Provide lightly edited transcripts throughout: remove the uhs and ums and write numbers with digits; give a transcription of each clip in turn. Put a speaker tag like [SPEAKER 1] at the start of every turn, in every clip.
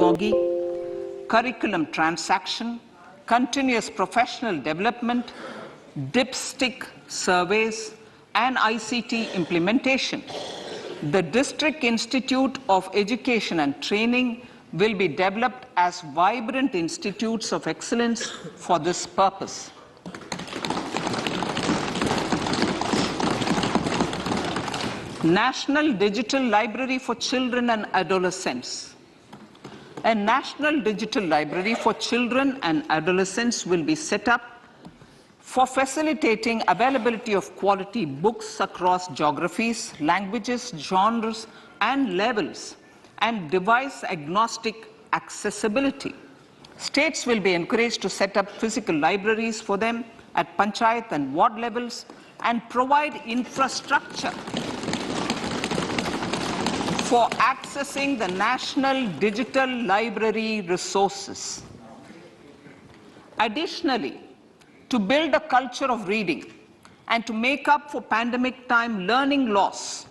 [SPEAKER 1] pedagogy, curriculum transaction, continuous professional development, dipstick surveys, and ICT implementation. The District Institute of Education and Training will be developed as vibrant institutes of excellence for this purpose. National Digital Library for Children and Adolescents. A National Digital Library for Children and Adolescents will be set up for facilitating availability of quality books across geographies, languages, genres, and levels, and device-agnostic accessibility. States will be encouraged to set up physical libraries for them at panchayat and ward levels and provide infrastructure for accessing the National Digital Library resources. Additionally, to build a culture of reading and to make up for pandemic time learning loss,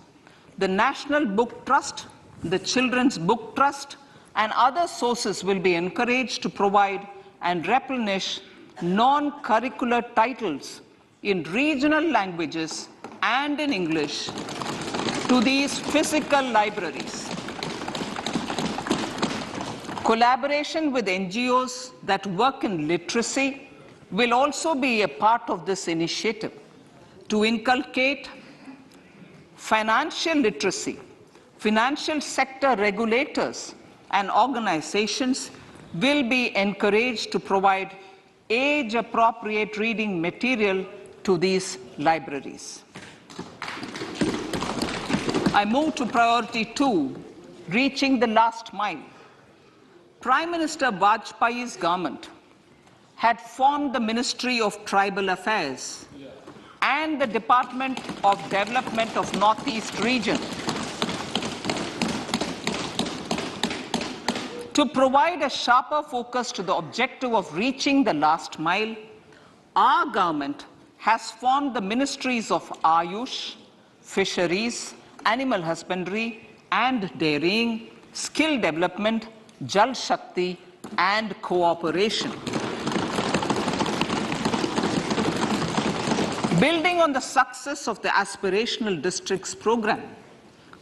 [SPEAKER 1] the National Book Trust, the Children's Book Trust, and other sources will be encouraged to provide and replenish non-curricular titles in regional languages and in English to these physical libraries. Collaboration with NGOs that work in literacy will also be a part of this initiative. To inculcate financial literacy, financial sector regulators and organizations will be encouraged to provide age-appropriate reading material to these libraries. I move to priority 2, reaching the last mile. Prime Minister Vajpayee's government had formed the Ministry of Tribal Affairs and the Department of Development of Northeast Region to provide a sharper focus to the objective of reaching the last mile. Our government has formed the Ministries of Ayush, Fisheries, Animal Husbandry and Dairying, Skill Development, Jal Shakti and Cooperation. Building on the success of the Aspirational Districts program,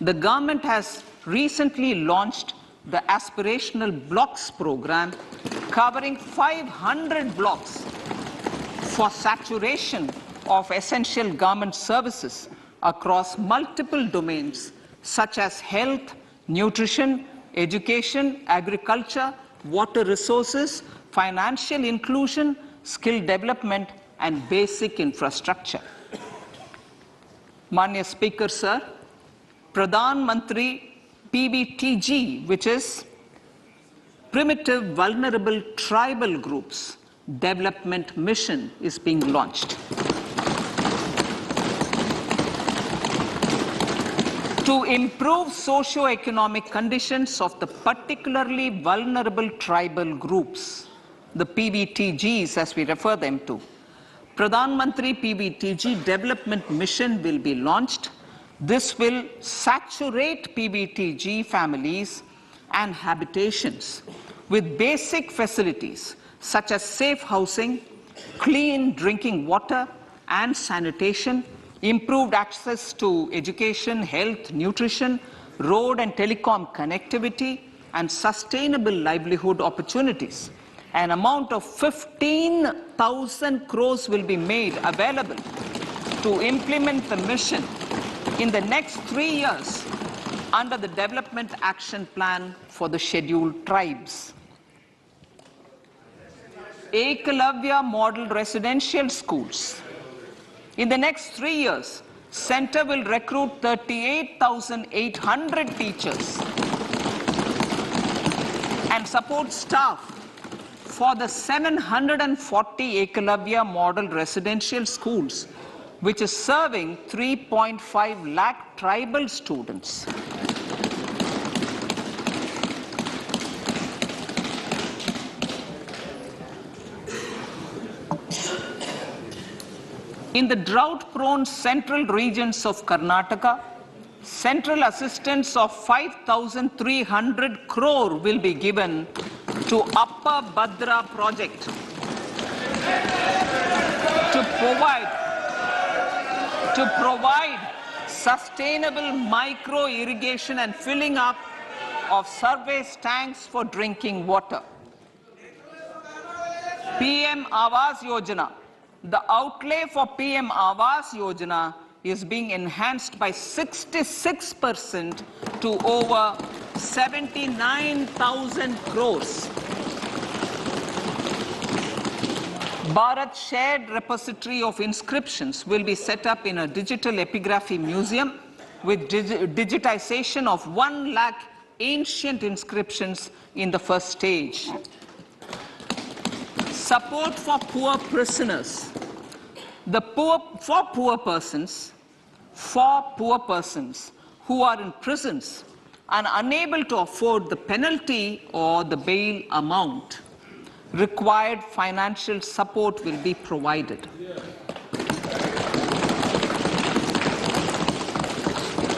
[SPEAKER 1] the government has recently launched the Aspirational Blocks program, covering 500 blocks for saturation of essential government services across multiple domains such as health, nutrition, education, agriculture, water resources, financial inclusion, skill development, and basic infrastructure. Manya Speaker, sir, Pradhan Mantri PBTG, which is Primitive Vulnerable Tribal Groups Development Mission, is being launched. To improve socio-economic conditions of the particularly vulnerable tribal groups, the PBTGs as we refer them to, Pradhan Mantri PBTG Development Mission will be launched. This will saturate PBTG families and habitations with basic facilities such as safe housing, clean drinking water and sanitation, improved access to education, health, nutrition, road and telecom connectivity, and sustainable livelihood opportunities. An amount of 15,000 crores will be made available to implement the mission in the next 3 years under the Development Action Plan for the Scheduled Tribes. Ekalavya Model Residential Schools. In the next 3 years, Center will recruit 38,800 teachers and support staff for the 740 Ekalavya Model Residential Schools, which is serving 3.5 lakh tribal students. In the drought-prone central regions of Karnataka, Central assistance of 5,300 crore will be given to Upper Bhadra project to provide sustainable micro irrigation and filling up of surface tanks for drinking water. PM Awas Yojana. The outlay for PM Awas Yojana is being enhanced by 66% to over 79,000 crores. Bharat Shared Repository of Inscriptions will be set up in a digital epigraphy museum with digitization of 1 lakh ancient inscriptions in the first stage. Support for poor prisoners. For poor persons who are in prisons and unable to afford the penalty or the bail amount, required financial support will be provided.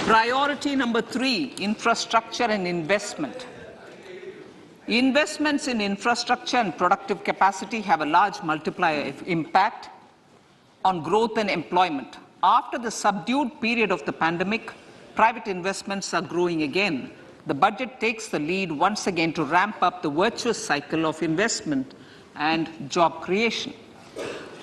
[SPEAKER 1] Priority number 3, infrastructure and investment. Investments in infrastructure and productive capacity have a large multiplier impact on growth and employment. After the subdued period of the pandemic, private investments are growing again. The budget takes the lead once again to ramp up the virtuous cycle of investment and job creation.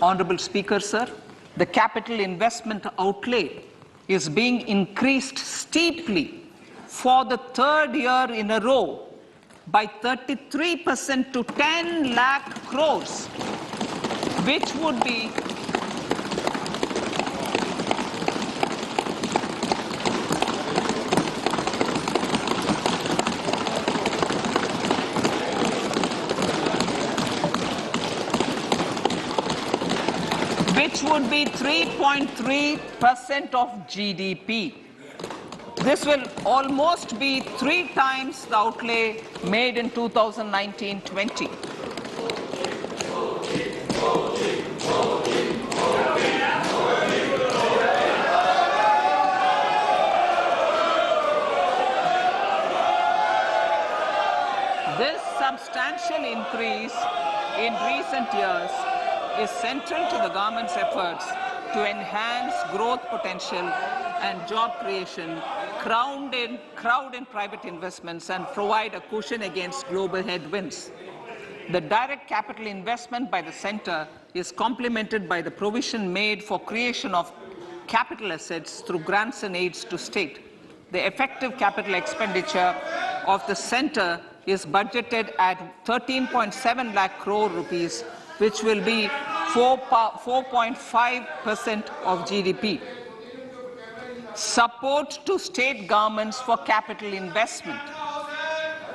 [SPEAKER 1] Honorable Speaker, sir, the capital investment outlay is being increased steeply for the 3rd year in a row by 33% to 10 lakh crores, which would be which would be 3.3% of GDP. This will almost be 3 times the outlay made in 2019-20. This substantial increase in recent years is central to the government's efforts to enhance growth potential and job creation, crowd in private investments, and provide a cushion against global headwinds. The direct capital investment by the center is complemented by the provision made for creation of capital assets through grants and aids to state. The effective capital expenditure of the center is budgeted at 13.7 lakh crore rupees, which will be 4.5% of GDP. Support to state governments for capital investment.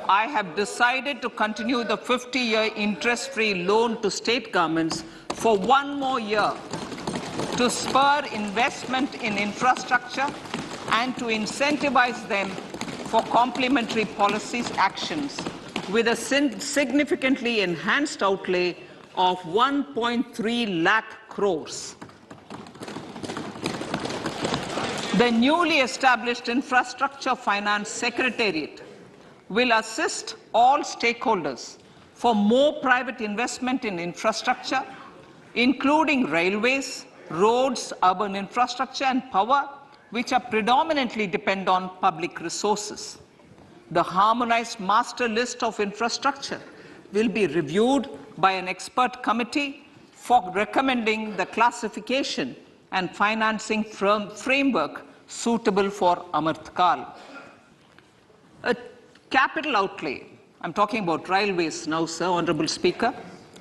[SPEAKER 1] I have decided to continue the 50-year interest-free loan to state governments for 1 more year to spur investment in infrastructure and to incentivize them for complementary policies actions with a significantly enhanced outlay of 1.3 lakh crores. The newly established Infrastructure Finance Secretariat will assist all stakeholders for more private investment in infrastructure, including railways, roads, urban infrastructure, and power, which are predominantly depend on public resources. The harmonized master list of infrastructure will be reviewed by an expert committee for recommending the classification and financing framework suitable for Amrit Kal. A capital outlay, I'm talking about railways now, sir, Honorable Speaker,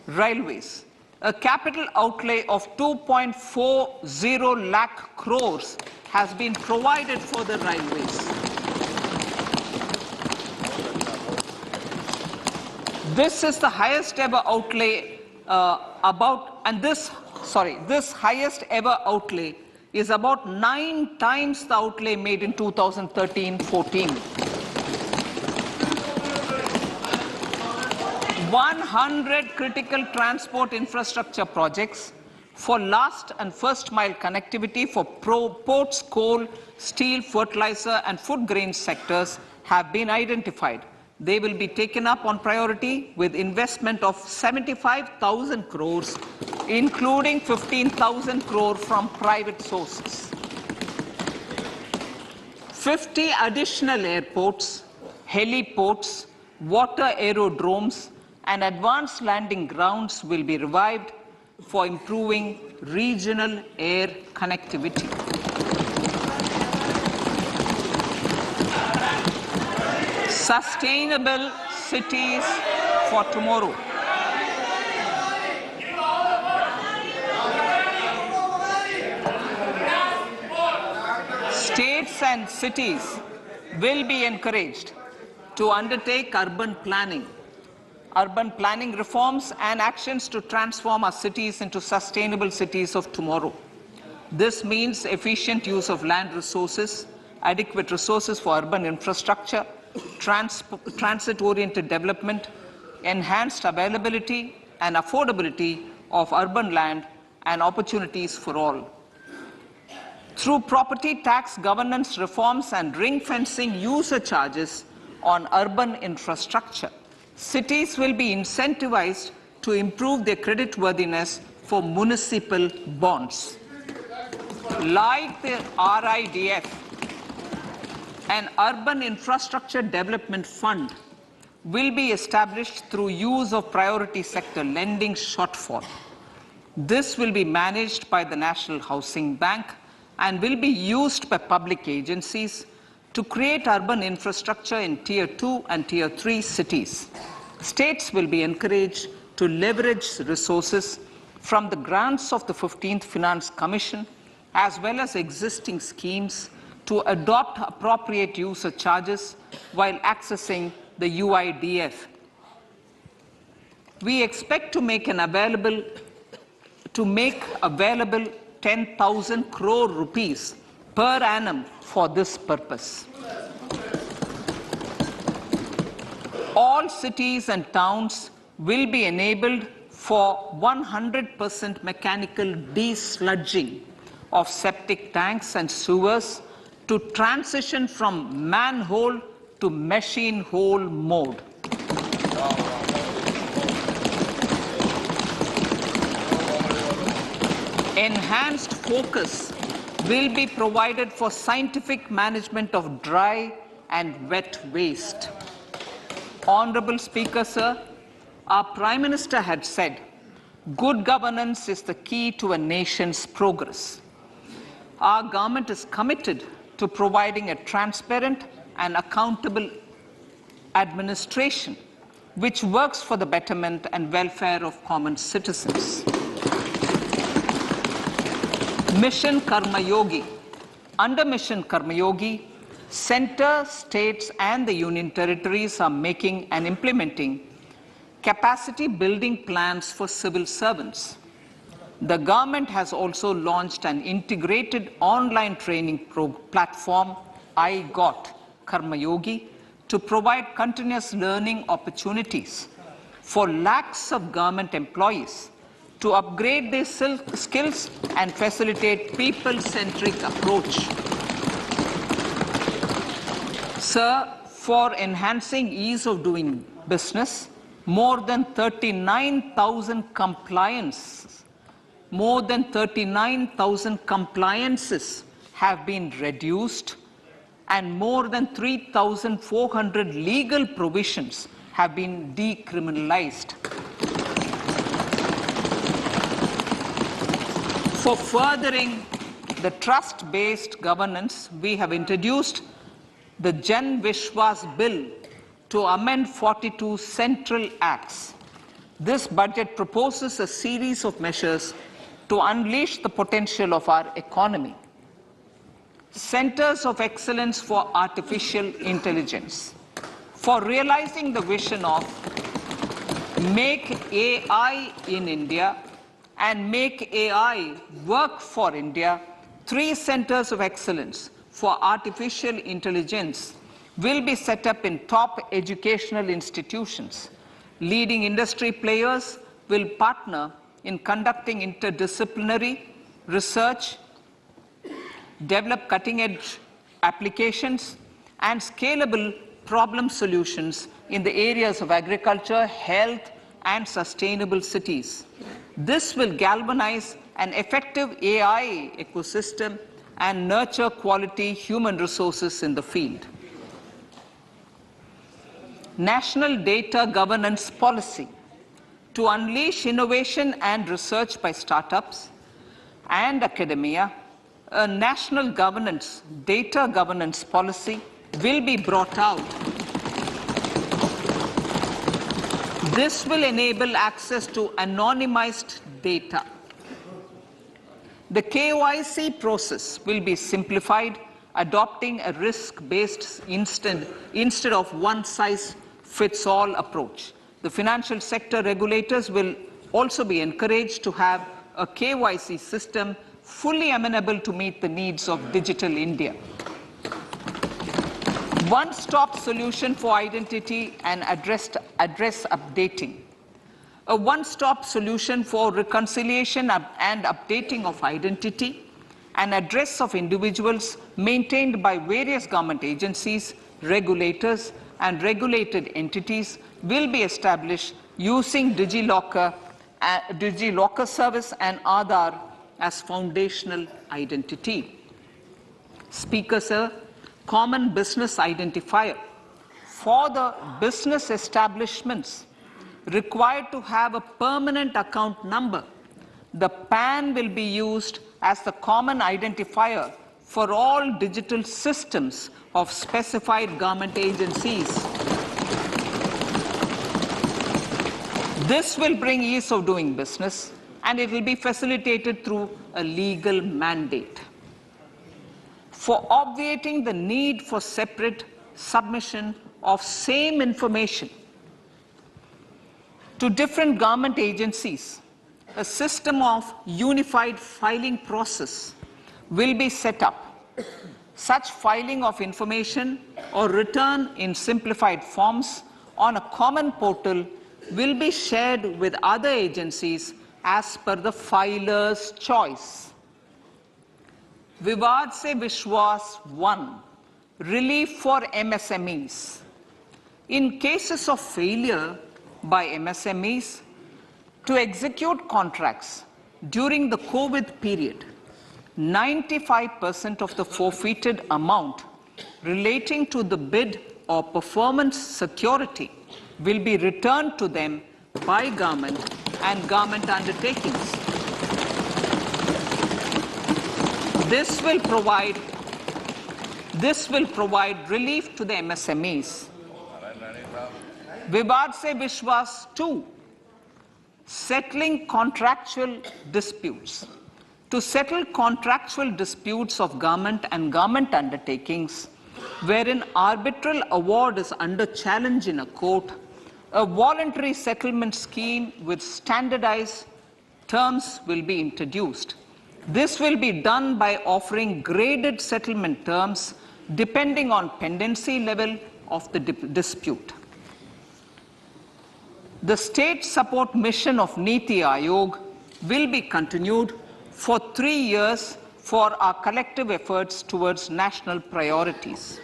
[SPEAKER 1] railways. A capital outlay of 2.40 lakh crores has been provided for the railways. This is the highest ever outlay this highest ever outlay is about 9 times the outlay made in 2013-14. 100 critical transport infrastructure projects for last and first mile connectivity for ports, coal, steel, fertilizer and food grain sectors have been identified. They will be taken up on priority with investment of 75,000 crores, including 15,000 crore from private sources. 50 additional airports, heliports, water aerodromes and advanced landing grounds will be revived for improving regional air connectivity. Sustainable cities for tomorrow. States and cities will be encouraged to undertake urban planning reforms and actions to transform our cities into sustainable cities of tomorrow. This means efficient use of land resources, adequate resources for urban infrastructure, transit-oriented development, enhanced availability and affordability of urban land and opportunities for all. Through property tax governance reforms and ring-fencing user charges on urban infrastructure, cities will be incentivized to improve their creditworthiness for municipal bonds. Like the RIDF, an Urban Infrastructure Development Fund will be established through use of priority sector lending shortfall. This will be managed by the National Housing Bank and will be used by public agencies to create urban infrastructure in Tier 2 and Tier 3 cities. States will be encouraged to leverage resources from the grants of the 15th Finance Commission as well as existing schemes to adopt appropriate user charges while accessing the UIDF. We expect to make available 10,000 crore rupees per annum for this purpose. All cities and towns will be enabled for 100% mechanical desludging of septic tanks and sewers to transition from manhole to machine hole mode. Enhanced focus will be provided for scientific management of dry and wet waste. Honorable Speaker, sir, our Prime Minister had said, good governance is the key to a nation's progress. Our government is committed to providing a transparent and accountable administration which works for the betterment and welfare of common citizens. Mission Karma Yogi. Under Mission Karma Yogi, centre, states and the union territories are making and implementing capacity building plans for civil servants. The government has also launched an integrated online training platform, I Got Karma Yogi, to provide continuous learning opportunities for lakhs of government employees to upgrade their skills and facilitate people-centric approach. Sir, for enhancing ease of doing business, more than 39,000 compliances have been reduced and more than 3,400 legal provisions have been decriminalized. For furthering the trust-based governance, we have introduced the Jan Vishwas Bill to amend 42 central acts. This budget proposes a series of measures to unleash the potential of our economy. Centers of Excellence for Artificial Intelligence. For realizing the vision of Make AI in India and Make AI Work for India, 3 centers of excellence for artificial intelligence will be set up in top educational institutions. Leading industry players will partner in conducting interdisciplinary research, develop cutting-edge applications, and scalable problem solutions in the areas of agriculture, health, and sustainable cities. This will galvanize an effective AI ecosystem and nurture quality human resources in the field. National Data Governance Policy. To unleash innovation and research by startups and academia, a national data governance policy will be brought out. This will enable access to anonymized data. The KYC process will be simplified, adopting a risk-based instead of one-size-fits-all approach. The financial sector regulators will also be encouraged to have a KYC system fully amenable to meet the needs of digital India. One-stop solution for identity and address updating. A one-stop solution for reconciliation and updating of identity and address of individuals maintained by various government agencies, regulators, and regulated entities will be established using DigiLocker service and Aadhaar as foundational identity. Speaker, sir, common business identifier. For the business establishments required to have a permanent account number, the PAN will be used as the common identifier for all digital systems of specified government agencies. This will bring ease of doing business, and it will be facilitated through a legal mandate. For obviating the need for separate submission of same information to different government agencies, a system of unified filing process will be set up. Such filing of information or return in simplified forms on a common portal will be shared with other agencies as per the filer's choice. Vivad Se Vishwas 1, relief for MSMEs. In cases of failure by MSMEs to execute contracts during the COVID period, 95% of the forfeited amount relating to the bid or performance security will be returned to them by government and government undertakings. This will provide relief to the MSMEs. Vivad Se Vishwas 2, settling contractual disputes. To settle contractual disputes of government and government undertakings, wherein arbitral award is under challenge in a court, a voluntary settlement scheme with standardized terms will be introduced. This will be done by offering graded settlement terms depending on pendency level of the dispute. The state support mission of Niti Aayog will be continued for 3 years for our collective efforts towards national priorities.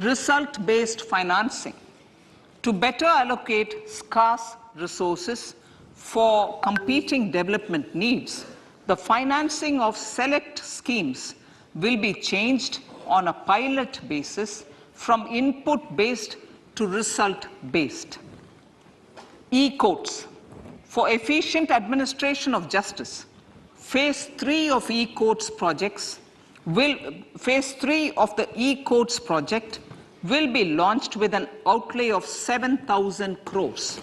[SPEAKER 1] Result-based financing. To better allocate scarce resources for competing development needs, the financing of select schemes will be changed on a pilot basis from input-based to result-based. E-courts. For efficient administration of justice, Phase 3 of e-courts project will be launched with an outlay of 7,000 crores.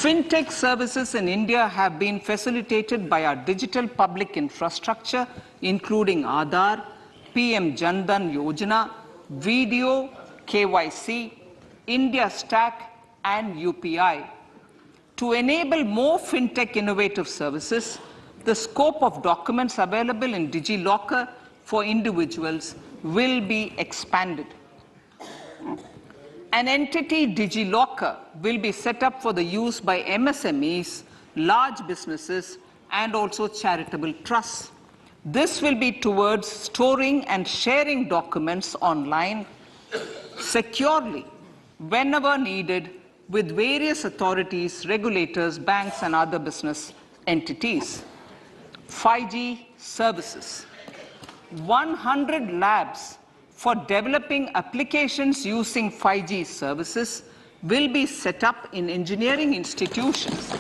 [SPEAKER 1] Fintech services in India have been facilitated by our digital public infrastructure, including Aadhaar, PM Jan Dhan Yojana, Video, KYC, India Stack, and UPI. To enable more fintech innovative services, the scope of documents available in DigiLocker for individuals will be expanded. An entity, DigiLocker, will be set up for the use by MSMEs, large businesses, and also charitable trusts. This will be towards storing and sharing documents online securely whenever needed with various authorities, regulators, banks, and other business entities. 5G services. 100 labs for developing applications using 5G services will be set up in engineering institutions.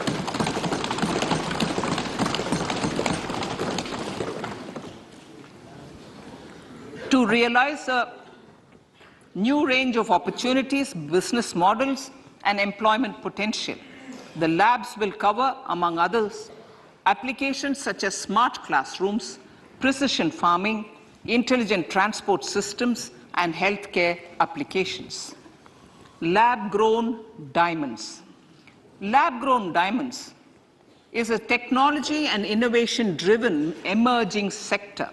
[SPEAKER 1] To realize a new range of opportunities, business models, and employment potential. The labs will cover, among others, applications such as smart classrooms, precision farming, intelligent transport systems, and healthcare applications. Lab-grown diamonds. Lab-grown diamonds is a technology and innovation-driven emerging sector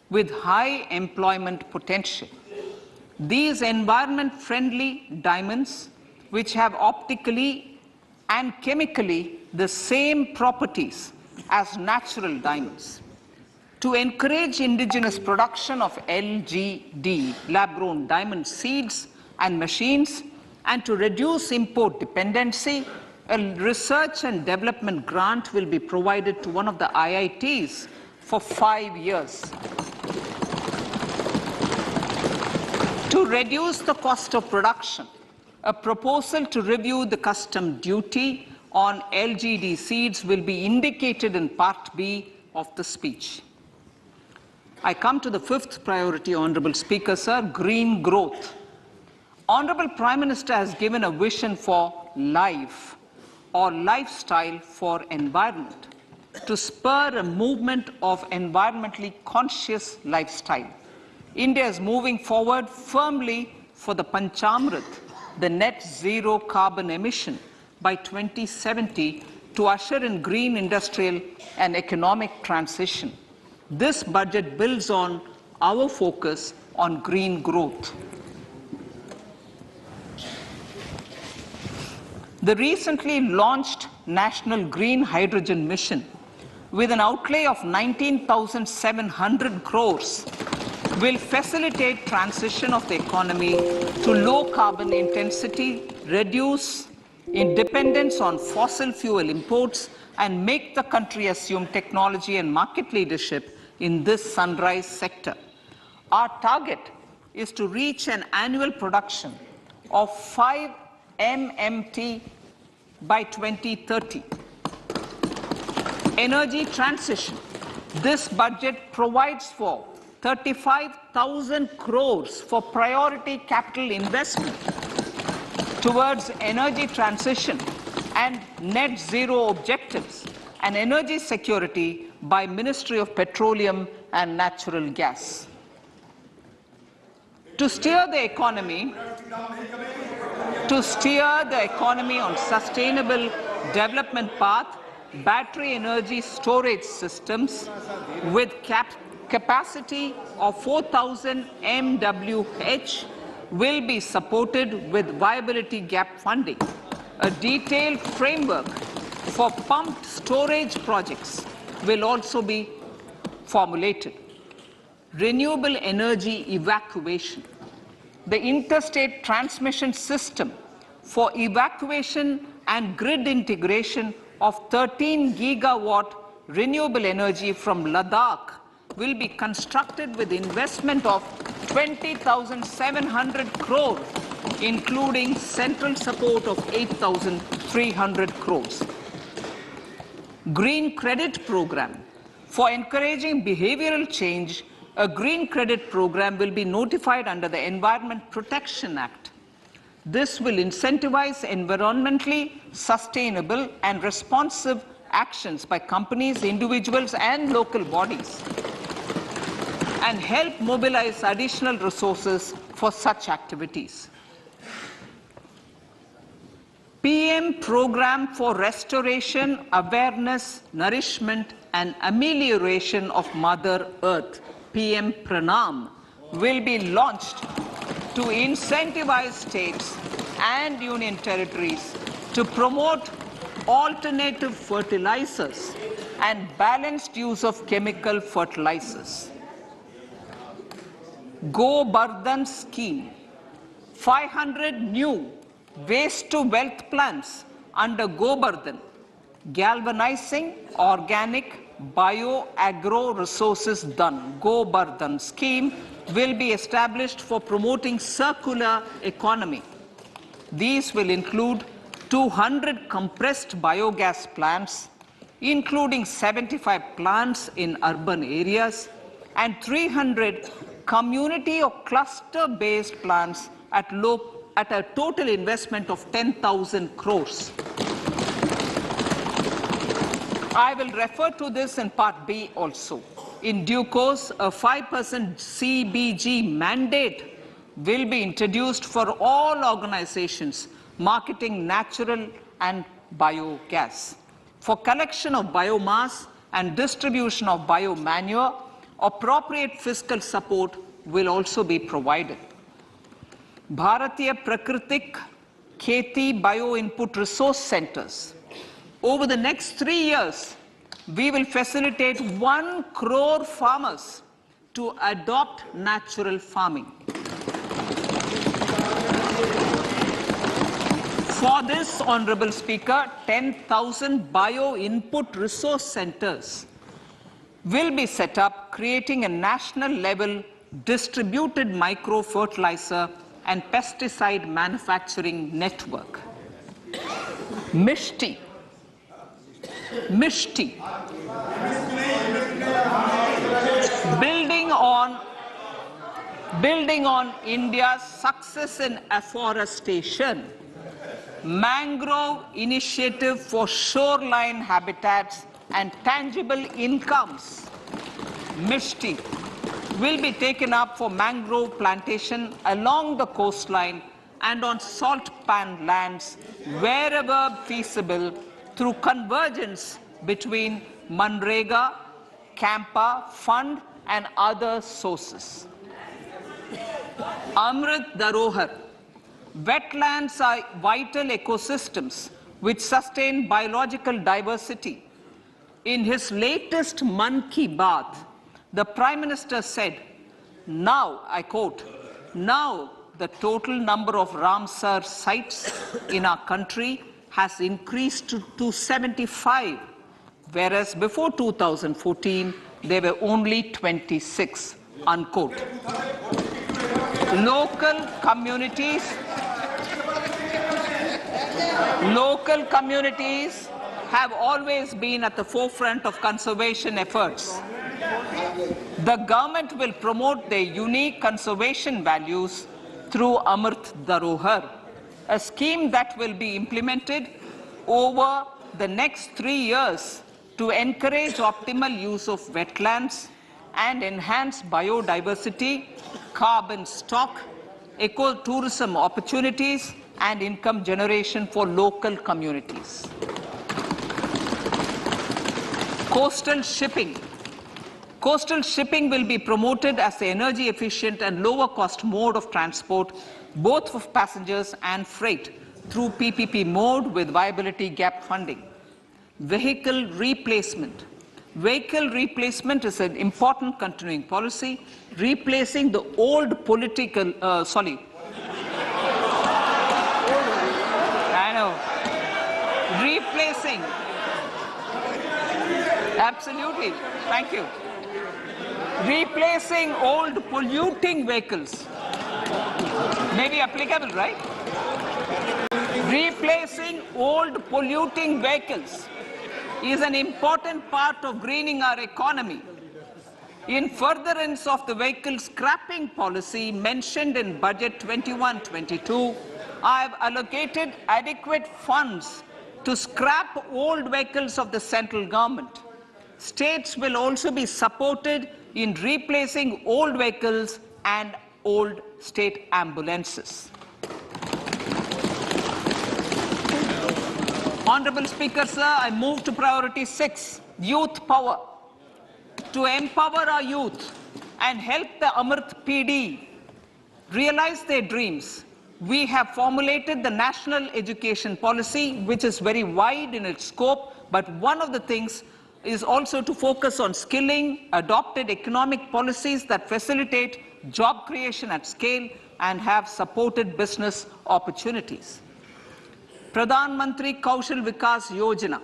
[SPEAKER 1] with high employment potential. These environment-friendly diamonds, which have optically and chemically the same properties as natural diamonds. To encourage indigenous production of LGD, lab-grown diamond seeds and machines, and to reduce import dependency, a research and development grant will be provided to one of the IITs for 5 years. To reduce the cost of production, a proposal to review the custom duty on LGD seeds will be indicated in Part B of the speech. I come to the fifth priority, Honorable Speaker, sir, green growth. Honorable Prime Minister has given a vision for life or lifestyle for environment to spur a movement of environmentally conscious lifestyle. India is moving forward firmly for the Panchamrit, the net zero carbon emission by 2070 to usher in green industrial and economic transition. This budget builds on our focus on green growth. The recently launched National Green Hydrogen Mission, with an outlay of 19,700 crores, will facilitate transition of the economy to low carbon intensity, reduce dependence on fossil fuel imports, and make the country assume technology and market leadership in this sunrise sector. Our target is to reach an annual production of 5 MMT by 2030. Energy transition. This budget provides for 35,000 crores for priority capital investment towards energy transition and net zero objectives and energy security by Ministry of Petroleum and Natural Gas. To steer the economy on sustainable development path, battery energy storage systems with capacity of 4,000 MWh will be supported with viability gap funding. A detailed framework for pumped storage projects will also be formulated. Renewable energy evacuation. The interstate transmission system for evacuation and grid integration of 13 gigawatt renewable energy from Ladakh will be constructed with investment of 20,700 crores, including central support of 8,300 crores. Green Credit Program. For encouraging behavioral change, a green credit program will be notified under the Environment Protection Act. This will incentivize environmentally sustainable and responsive actions by companies, individuals, and local bodies, and help mobilize additional resources for such activities. PM Program for Restoration, Awareness, Nourishment, and Amelioration of Mother Earth, PM Pranam, will be launched to incentivize states and union territories to promote alternative fertilizers and balanced use of chemical fertilizers. Go Bardhan scheme, 500 new waste to wealth plants under Go Bardhan, galvanizing organic bio-agro resources done. Go Bardhan scheme will be established for promoting circular economy. These will include 200 compressed biogas plants, including 75 plants in urban areas, and 300 community or cluster-based plants at a total investment of 10,000 crores. I will refer to this in Part B also. In due course, a 5% CBG mandate will be introduced for all organizations marketing natural and biogas. For collection of biomass and distribution of biomanure, appropriate fiscal support will also be provided. Bharatiya Prakritik Kheti Bio Input Resource Centers. Over the next 3 years, we will facilitate 1 crore farmers to adopt natural farming. For this, Honorable Speaker, 10,000 bio-input resource centers will be set up, creating a national-level distributed micro-fertilizer and pesticide manufacturing network. Mishti. Building on India's success in afforestation, mangrove initiative for shoreline habitats and tangible incomes, Mishti, will be taken up for mangrove plantation along the coastline and on salt pan lands wherever feasible through convergence between Manrega, Campa, Fund and other sources. Amrit Dharohar. Wetlands are vital ecosystems which sustain biological diversity. In his latest Mann Ki Baat, the Prime Minister said, now, I quote, now the total number of Ramsar sites in our country has increased to 75, whereas before 2014, there were only 26, unquote. Local communities have always been at the forefront of conservation efforts. The government will promote their unique conservation values through Amrit Dharohar, a scheme that will be implemented over the next 3 years to encourage optimal use of wetlands and enhance biodiversity, carbon stock, ecotourism opportunities, and income generation for local communities. Coastal shipping. Coastal shipping will be promoted as the energy efficient and lower cost mode of transport, both for passengers and freight, through PPP mode with viability gap funding. Vehicle replacement. Vehicle replacement is an important continuing policy, replacing the old political, replacing, absolutely, thank you. Replacing old polluting vehicles. Maybe applicable, right? Replacing old polluting vehicles is an important part of greening our economy. In furtherance of the vehicle scrapping policy mentioned in Budget 21-22, I have allocated adequate funds to scrap old vehicles of the central government. States will also be supported in replacing old vehicles and old state ambulances. Honorable Speaker, sir, I move to priority 6, youth power. To empower our youth and help the Amrit PD realize their dreams, we have formulated the national education policy, which is very wide in its scope, but one of the things is also to focus on skilling, adopted economic policies that facilitate job creation at scale and have supported business opportunities. Pradhan Mantri Kaushal Vikas Yojana.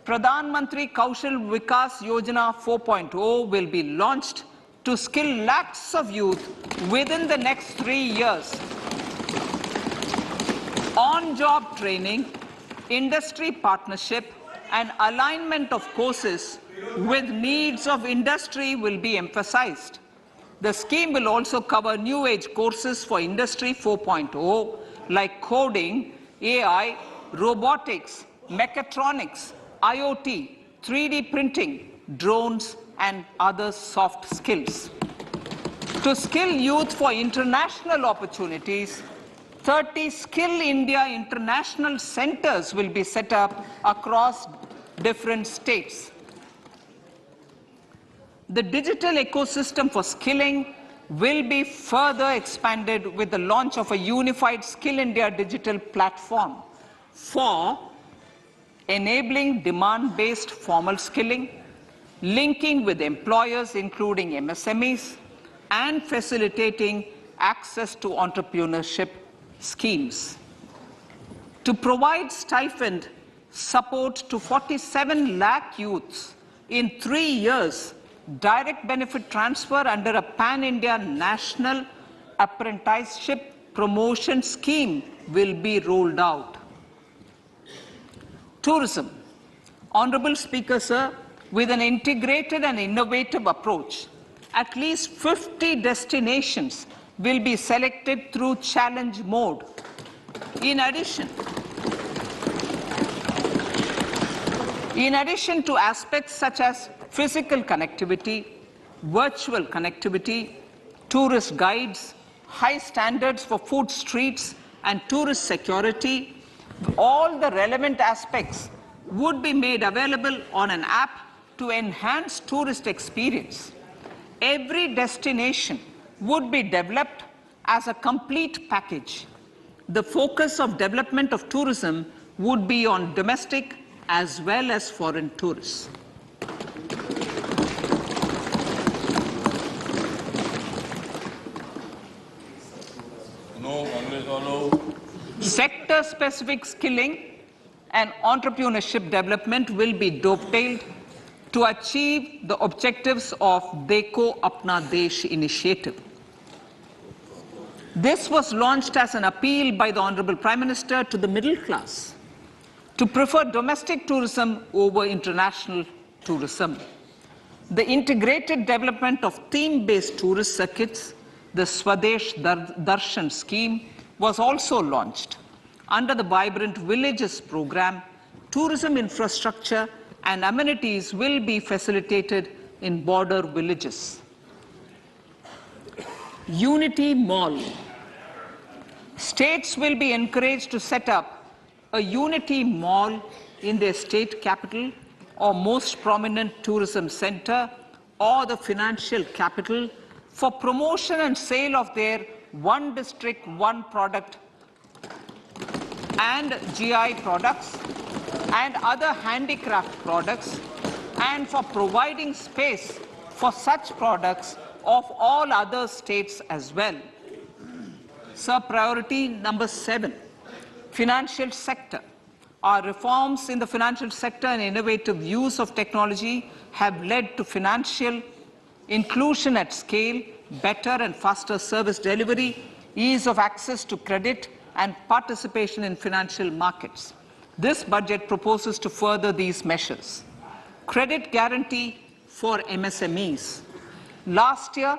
[SPEAKER 1] Pradhan Mantri Kaushal Vikas Yojana 4.0 will be launched to skill lakhs of youth within the next 3 years. On-job training, industry partnership, and alignment of courses with needs of industry will be emphasized. The scheme will also cover new age courses for Industry 4.0 like coding, AI, robotics, mechatronics, IoT, 3D printing, drones, and other soft skills. To skill youth for international opportunities, 30 Skill India international centers will be set up across different states. The digital ecosystem for skilling will be further expanded with the launch of a unified Skill India digital platform for enabling demand-based formal skilling, linking with employers including MSMEs, and facilitating access to entrepreneurship schemes. To provide stipend support to 47 lakh youths in 3 years, direct benefit transfer under a pan-India national apprenticeship promotion scheme will be rolled out. Tourism. Honorable Speaker, sir, with an integrated and innovative approach, at least 50 destinations will be selected through challenge mode. In addition to aspects such as physical connectivity, virtual connectivity, tourist guides, high standards for food streets, and tourist security, all the relevant aspects would be made available on an app to enhance tourist experience. Every destination would be developed as a complete package. The focus of development of tourism would be on domestic as well as foreign tourists. Sector-specific skilling and entrepreneurship development will be dovetailed to achieve the objectives of Dekho Apna Desh initiative. This was launched as an appeal by the Honorable Prime Minister to the middle class to prefer domestic tourism over international tourism. The integrated development of theme-based tourist circuits, the Swadesh Darshan scheme, was also launched. Under the Vibrant Villages program, tourism infrastructure and amenities will be facilitated in border villages. Unity Mall. States will be encouraged to set up a Unity Mall in their state capital or most prominent tourism center or the financial capital for promotion and sale of their one district, one product and GI products and other handicraft products, and for providing space for such products of all other states as well. Sir, priority number 7, financial sector. Our reforms in the financial sector and innovative use of technology have led to financial inclusion at scale, better and faster service delivery, ease of access to credit, and participation in financial markets. This budget proposes to further these measures. Credit guarantee for MSMEs. Last year,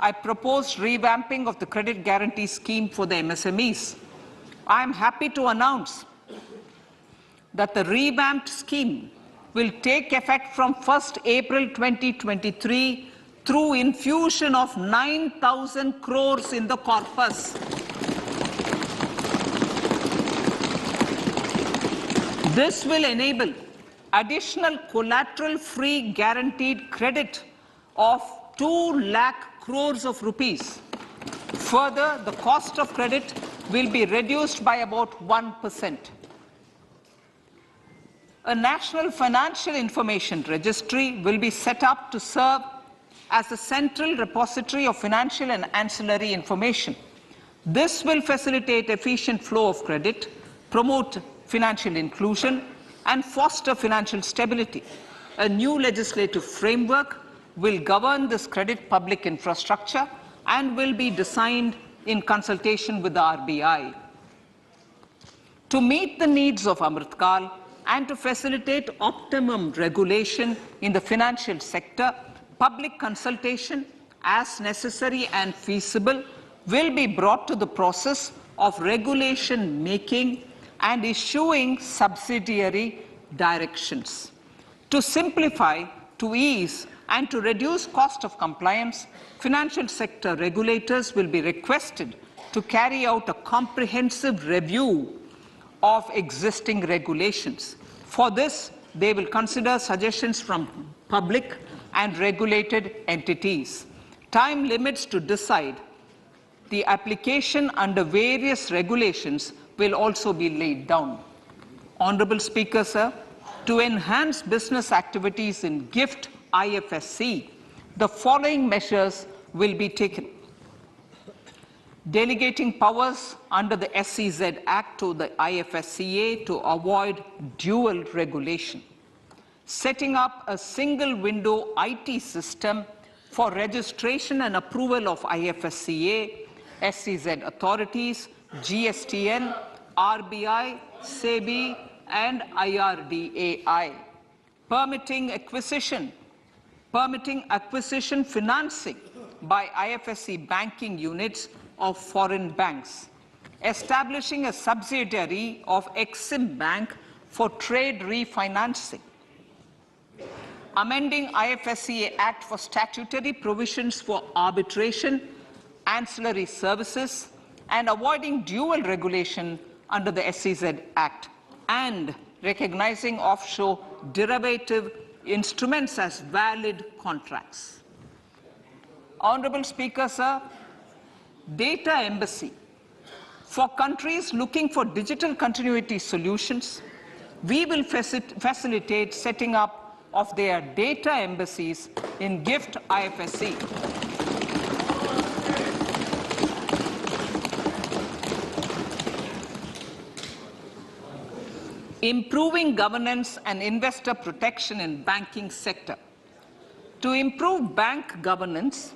[SPEAKER 1] I proposed revamping of the credit guarantee scheme for the MSMEs. I am happy to announce that the revamped scheme will take effect from 1st April 2023 through infusion of 9,000 crores in the corpus. This will enable additional collateral-free guaranteed credit of 2 lakh crores of rupees Further, the cost of credit will be reduced by about 1%. A national financial information registry will be set up to serve as a central repository of financial and ancillary information. This will facilitate efficient flow of credit, promote financial inclusion, and foster financial stability. A new legislative framework will govern this credit public infrastructure and will be designed in consultation with the RBI. To meet the needs of Amrit Kal and to facilitate optimum regulation in the financial sector, public consultation, as necessary and feasible, will be brought to the process of regulation making and issuing subsidiary directions. To simplify, to ease, and to reduce cost of compliance, financial sector regulators will be requested to carry out a comprehensive review of existing regulations. For this, they will consider suggestions from public and regulated entities. Time limits to decide the application under various regulations will also be laid down. Honorable Speaker, sir, to enhance business activities in GIFT IFSC, the following measures will be taken. Delegating powers under the SEZ Act to the IFSCA to avoid dual regulation. Setting up a single window IT system for registration and approval of IFSCA, SEZ authorities, GSTN, RBI, SEBI, and IRDAI. Permitting acquisition financing by IFSC banking units of foreign banks. Establishing a subsidiary of Exim Bank for trade refinancing. Amending IFSCA Act for statutory provisions for arbitration, ancillary services, and avoiding dual regulation under the SEZ Act, and recognizing offshore derivative instruments as valid contracts. Honorable Speaker, sir, data embassy. For countries looking for digital continuity solutions, we will facilitate setting up of their data embassies in GIFT IFSC. Improving governance and investor protection in banking sector. To improve bank governance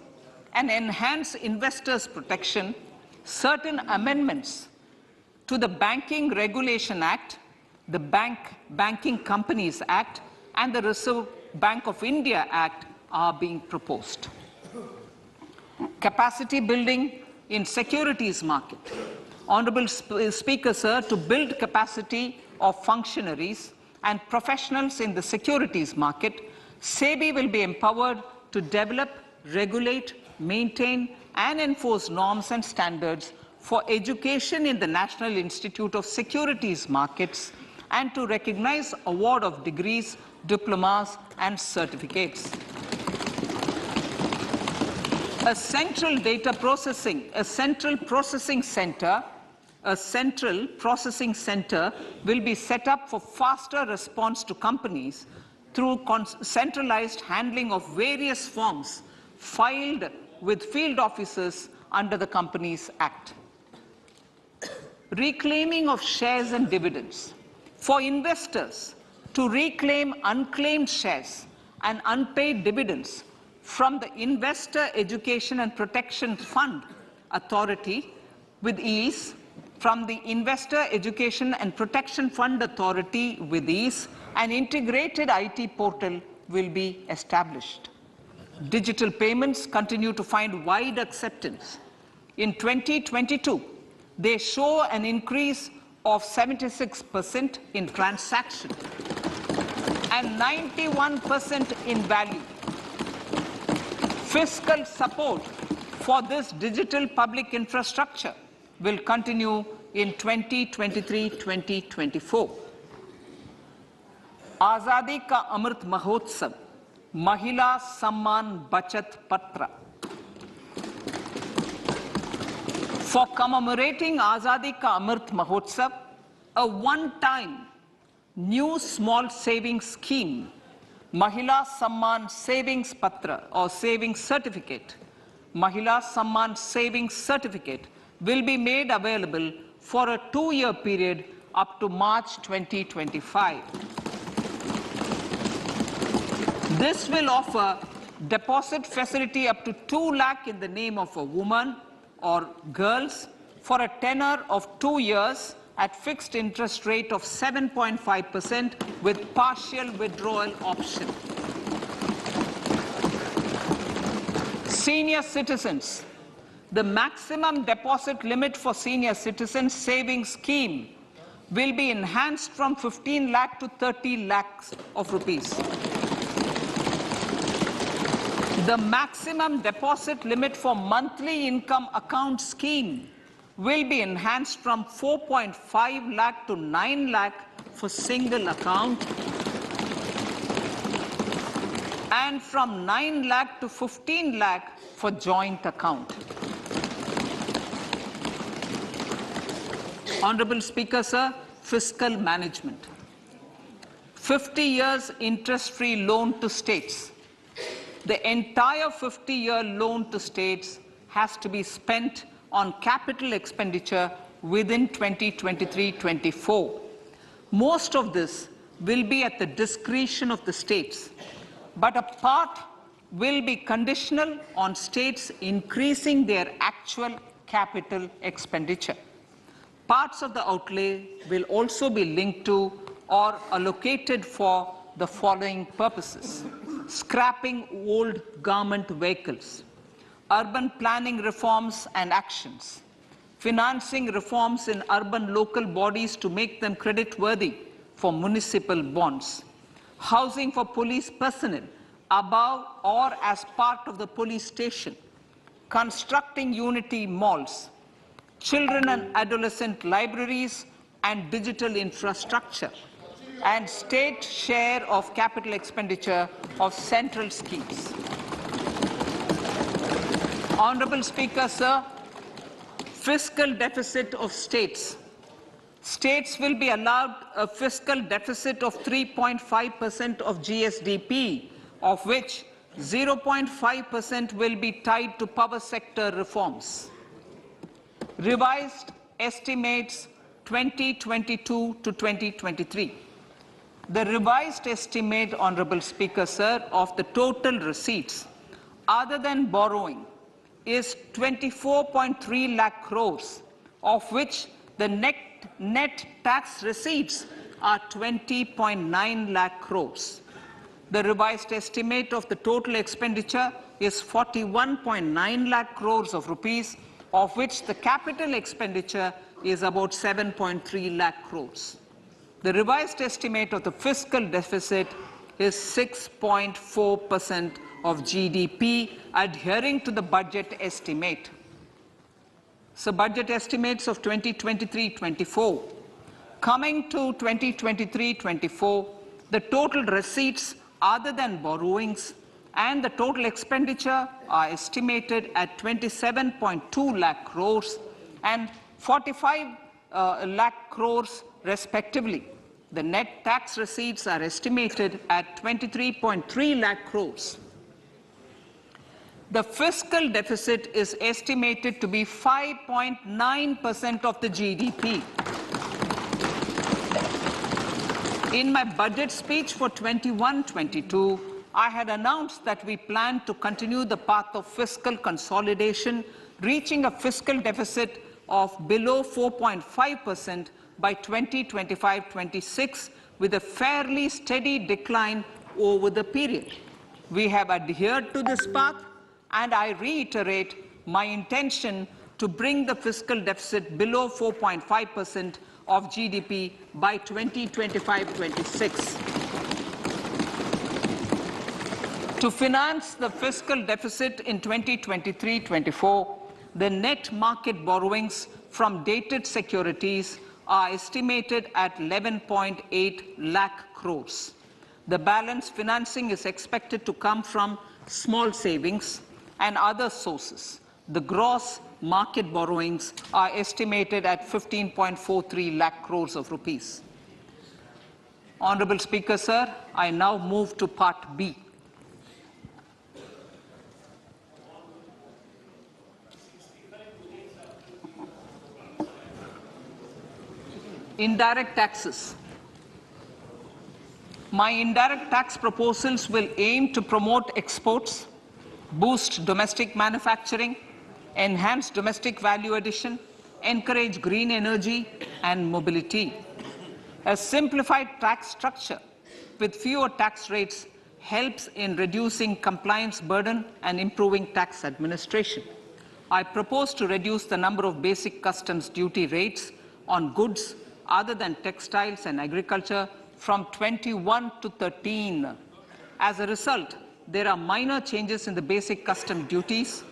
[SPEAKER 1] and enhance investors' protection, certain amendments to the Banking Regulation Act, the Banking Companies Act, and the Reserve Bank of India Act are being proposed. Capacity building in securities market. Honorable Speaker, sir, to build capacity of functionaries and professionals in the securities market, SEBI will be empowered to develop, regulate, maintain, and enforce norms and standards for education in the National Institute of Securities Markets and to recognize award of degrees, diplomas, and certificates. A central processing center will be set up for faster response to companies through centralized handling of various forms filed with field officers under the Companies Act. Reclaiming of shares and dividends. For investors to reclaim unclaimed shares and unpaid dividends from the Investor Education and Protection Fund Authority with ease, from the Investor Education and Protection Fund Authority with ease, an integrated IT portal will be established. Digital payments continue to find wide acceptance. In 2022, they show an increase of 76% in transaction and 91% in value. Fiscal support for this digital public infrastructure will continue in 2023-2024. Azadi Ka Amrit Mahotsav, Mahila Samman Bachat Patra. For commemorating Azadi Ka Amrit Mahotsav, a one-time new small savings scheme, Mahila Samman Savings Patra or Savings Certificate, Mahila Samman Savings Certificate will be made available for a 2-year period up to March 2025. This will offer deposit facility up to 2 lakh in the name of a woman or girls for a tenor of 2 years at fixed interest rate of 7.5% with partial withdrawal option. Senior citizens. The maximum deposit limit for senior citizens savings scheme will be enhanced from 15 lakh to 30 lakhs of rupees. The maximum deposit limit for monthly income account scheme will be enhanced from 4.5 lakh to 9 lakh for single account and from 9 lakh to 15 lakh for joint account. Honorable Speaker, sir, fiscal management. 50 years interest-free loan to states. The entire 50-year loan to states has to be spent on capital expenditure within 2023-24. Most of this will be at the discretion of the states, but a part will be conditional on states increasing their actual capital expenditure. Parts of the outlay will also be linked to or allocated for the following purposes: scrapping old government vehicles, urban planning reforms and actions, financing reforms in urban local bodies to make them credit-worthy for municipal bonds, housing for police personnel above or as part of the police station, constructing unity malls, children and adolescent libraries and digital infrastructure, and state share of capital expenditure of central schemes. Honorable Speaker, sir, fiscal deficit of states. States will be allowed a fiscal deficit of 3.5% of GSDP, of which 0.5% will be tied to power sector reforms. Revised estimates 2022 to 2023. The revised estimate, Honorable Speaker, sir, of the total receipts other than borrowing is 24.3 lakh crores, of which the net tax receipts are 20.9 lakh crores. The revised estimate of the total expenditure is 41.9 lakh crores of rupees, of which the capital expenditure is about 7.3 lakh crores. The revised estimate of the fiscal deficit is 6.4% of GDP, adhering to the budget estimate. So budget estimates of 2023-24. Coming to 2023-24, the total receipts other than borrowings and the total expenditure are estimated at 27.2 lakh crores and 45 lakh crores respectively. The net tax receipts are estimated at 23.3 lakh crores. The fiscal deficit is estimated to be 5.9% of the GDP. In my budget speech for 21-22, I had announced that we plan to continue the path of fiscal consolidation, reaching a fiscal deficit of below 4.5% by 2025-26, with a fairly steady decline over the period. We have adhered to this path, and I reiterate my intention to bring the fiscal deficit below 4.5% of GDP by 2025-26. To finance the fiscal deficit in 2023-24, the net market borrowings from dated securities are estimated at 11.8 lakh crores. The balance financing is expected to come from small savings and other sources. The gross market borrowings are estimated at 15.43 lakh crores of rupees. Honorable Speaker, sir, I now move to Part B. Indirect taxes. My indirect tax proposals will aim to promote exports, boost domestic manufacturing, enhance domestic value addition, encourage green energy and mobility. A simplified tax structure with fewer tax rates helps in reducing compliance burden and improving tax administration. I propose to reduce the number of basic customs duty rates on goods other than textiles and agriculture from 21 to 13. As a result, there are minor changes in the basic custom duties,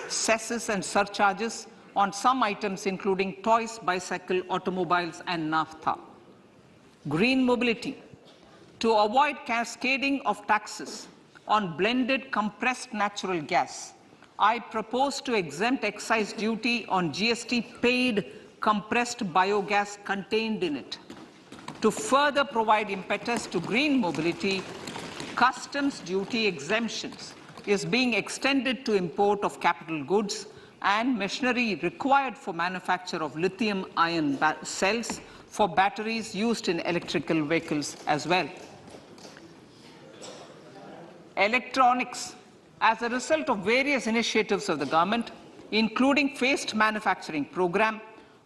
[SPEAKER 1] cesses and surcharges on some items including toys, bicycle, automobiles and naphtha. Green mobility. To avoid cascading of taxes on blended compressed natural gas, I propose to exempt excise duty on GST paid compressed biogas contained in it. To further provide impetus to green mobility, customs duty exemptions is being extended to import of capital goods and machinery required for manufacture of lithium-ion cells for batteries used in electrical vehicles as well. Electronics. As a result of various initiatives of the government, including phased manufacturing program,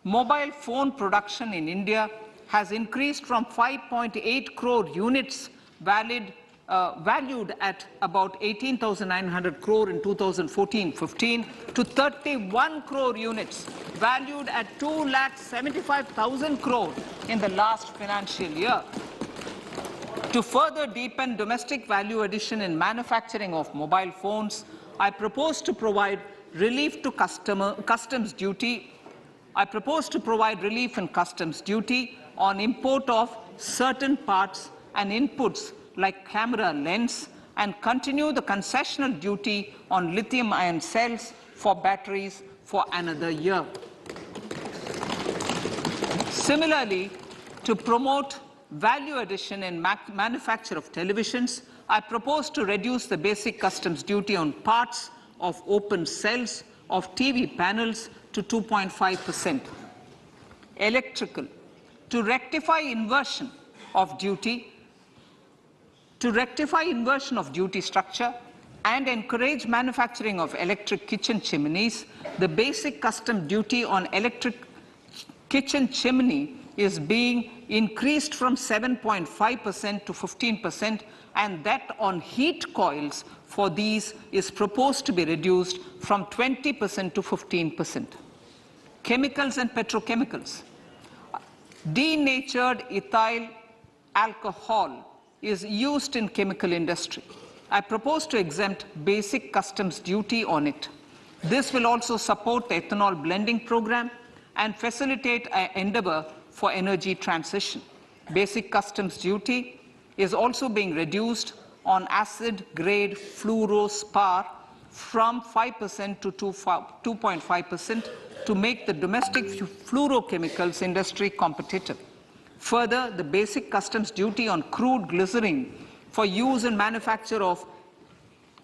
[SPEAKER 1] mobile phone production in India has increased from 5.8 crore units valued at about 18,900 crore in 2014-15 to 31 crore units valued at 2,75,000 crore in the last financial year. To further deepen domestic value addition in manufacturing of mobile phones, I propose to provide relief to customs duty. I propose to provide relief in customs duty on import of certain parts and inputs like camera lens and continue the concessional duty on lithium-ion cells for batteries for another year. Similarly, to promote value addition in manufacture of televisions, I propose to reduce the basic customs duty on parts of open cells of TV panels to 2.5%. Electrical. To rectify inversion of duty structure and encourage manufacturing of electric kitchen chimneys, the basic custom duty on electric kitchen chimney is being increased from 7.5% to 15%, and that on heat coils for these is proposed to be reduced from 20% to 15%. Chemicals and petrochemicals. Denatured ethyl alcohol is used in chemical industry. I propose to exempt basic customs duty on it. This will also support the ethanol blending program and facilitate an endeavor for energy transition. Basic customs duty is also being reduced on acid-grade fluorospar from 5% to 2.5% to make the domestic fluorochemicals industry competitive. Further, the basic customs duty on crude glycerin for use in manufacture of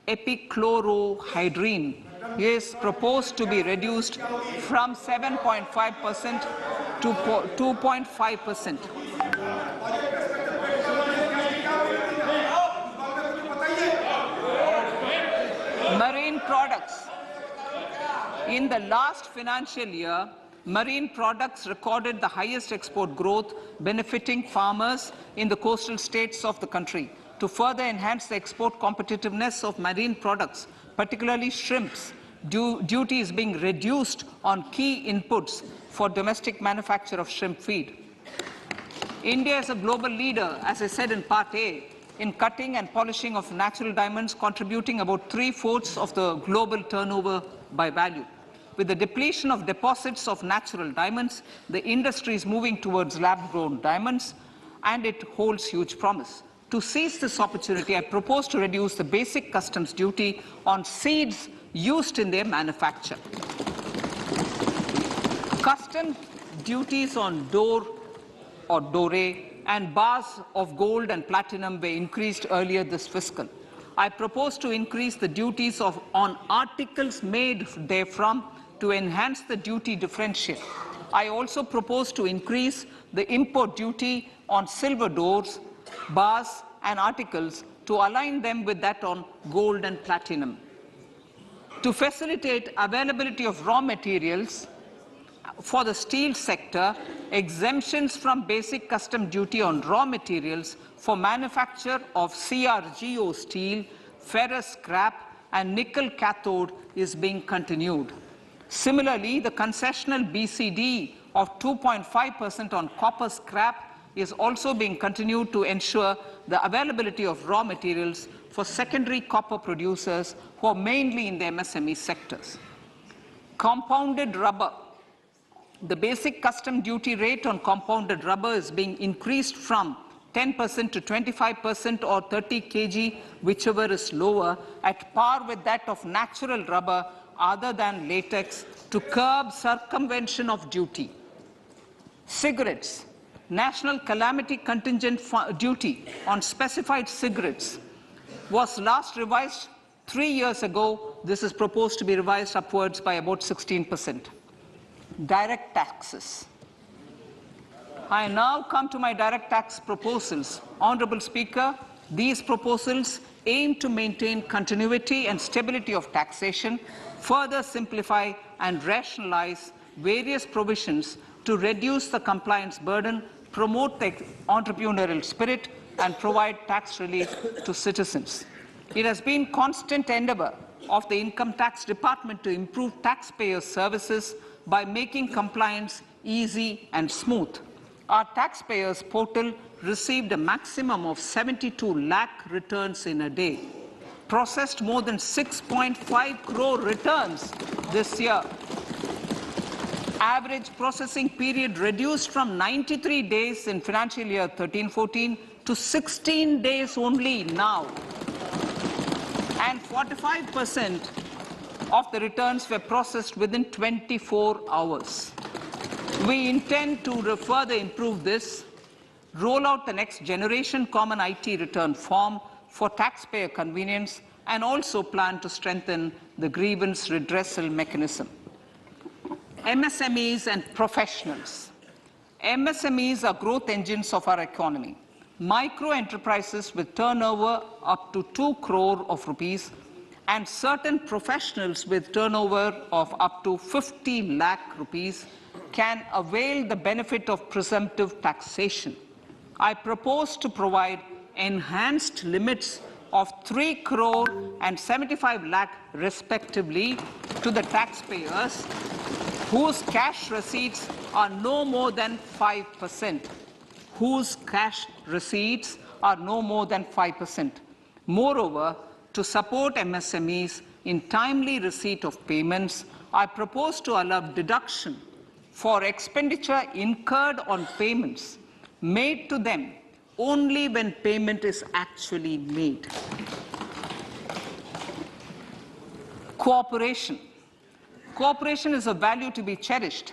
[SPEAKER 1] epichlorohydrin is proposed to be reduced from 7.5% to 2.5%. Marine products. In the last financial year, marine products recorded the highest export growth, benefiting farmers in the coastal states of the country. To further enhance the export competitiveness of marine products, particularly shrimps, duty is being reduced on key inputs for domestic manufacture of shrimp feed. India is a global leader, as I said in Part A, in cutting and polishing of natural diamonds, contributing about 3/4 of the global turnover by value. With the depletion of deposits of natural diamonds, the industry is moving towards lab-grown diamonds, and it holds huge promise. To seize this opportunity, I propose to reduce the basic customs duty on seeds used in their manufacture. Custom duties on door or dore and bars of gold and platinum were increased earlier this fiscal. I propose to increase the duties on articles made therefrom to enhance the duty differential. I also propose to increase the import duty on silver doors, bars and articles to align them with that on gold and platinum. To facilitate availability of raw materials for the steel sector, exemptions from basic custom duty on raw materials for manufacture of CRGO steel, ferrous scrap and nickel cathode is being continued. Similarly, the concessional BCD of 2.5% on copper scrap is also being continued to ensure the availability of raw materials for secondary copper producers who are mainly in the MSME sectors. Compounded rubber. The basic custom duty rate on compounded rubber is being increased from 10% to 25% or 30 kg, whichever is lower, at par with that of natural rubber other than latex to curb circumvention of duty. Cigarettes. National calamity contingent duty on specified cigarettes was last revised 3 years ago. This is proposed to be revised upwards by about 16%. Direct taxes. I now come to my direct tax proposals. Honourable Speaker, these proposals aim to maintain continuity and stability of taxation, further simplify and rationalize various provisions to reduce the compliance burden, promote the entrepreneurial spirit and provide tax relief to citizens. It has been constant endeavour of the Income Tax Department to improve taxpayer services by making compliance easy and smooth. Our taxpayers portal received a maximum of 72 lakh returns in a day, processed more than 6.5 crore returns this year. Average processing period reduced from 93 days in financial year 13-14 to 16 days only now. And 45% of the returns were processed within 24 hours. We intend to further improve this, roll out the next generation common IT return form for taxpayer convenience, and also plan to strengthen the grievance redressal mechanism. MSMEs and professionals. MSMEs are growth engines of our economy. Micro enterprises with turnover up to 2 crore of rupees and certain professionals with turnover of up to 50 lakh rupees can avail the benefit of presumptive taxation. I propose to provide enhanced limits of 3 crore and 75 lakh respectively to the taxpayers whose cash receipts are no more than 5%. Whose cash receipts are no more than 5%. Moreover, to support MSMEs in timely receipt of payments, I propose to allow deduction for expenditure incurred on payments made to them only when payment is actually made. Cooperation. Cooperation is a value to be cherished.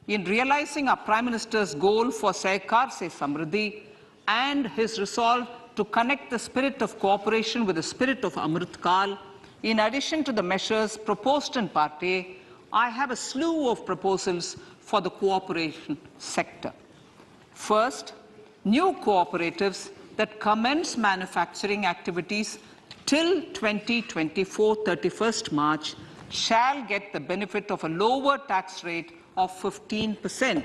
[SPEAKER 1] In realizing our Prime Minister's goal for Sehkar Se Samriddhi and his resolve to connect the spirit of cooperation with the spirit of Amrit Kal, in addition to the measures proposed in Part A, I have a slew of proposals for the cooperation sector. First, new cooperatives that commence manufacturing activities till 2024, 31st March, shall get the benefit of a lower tax rate of 15%,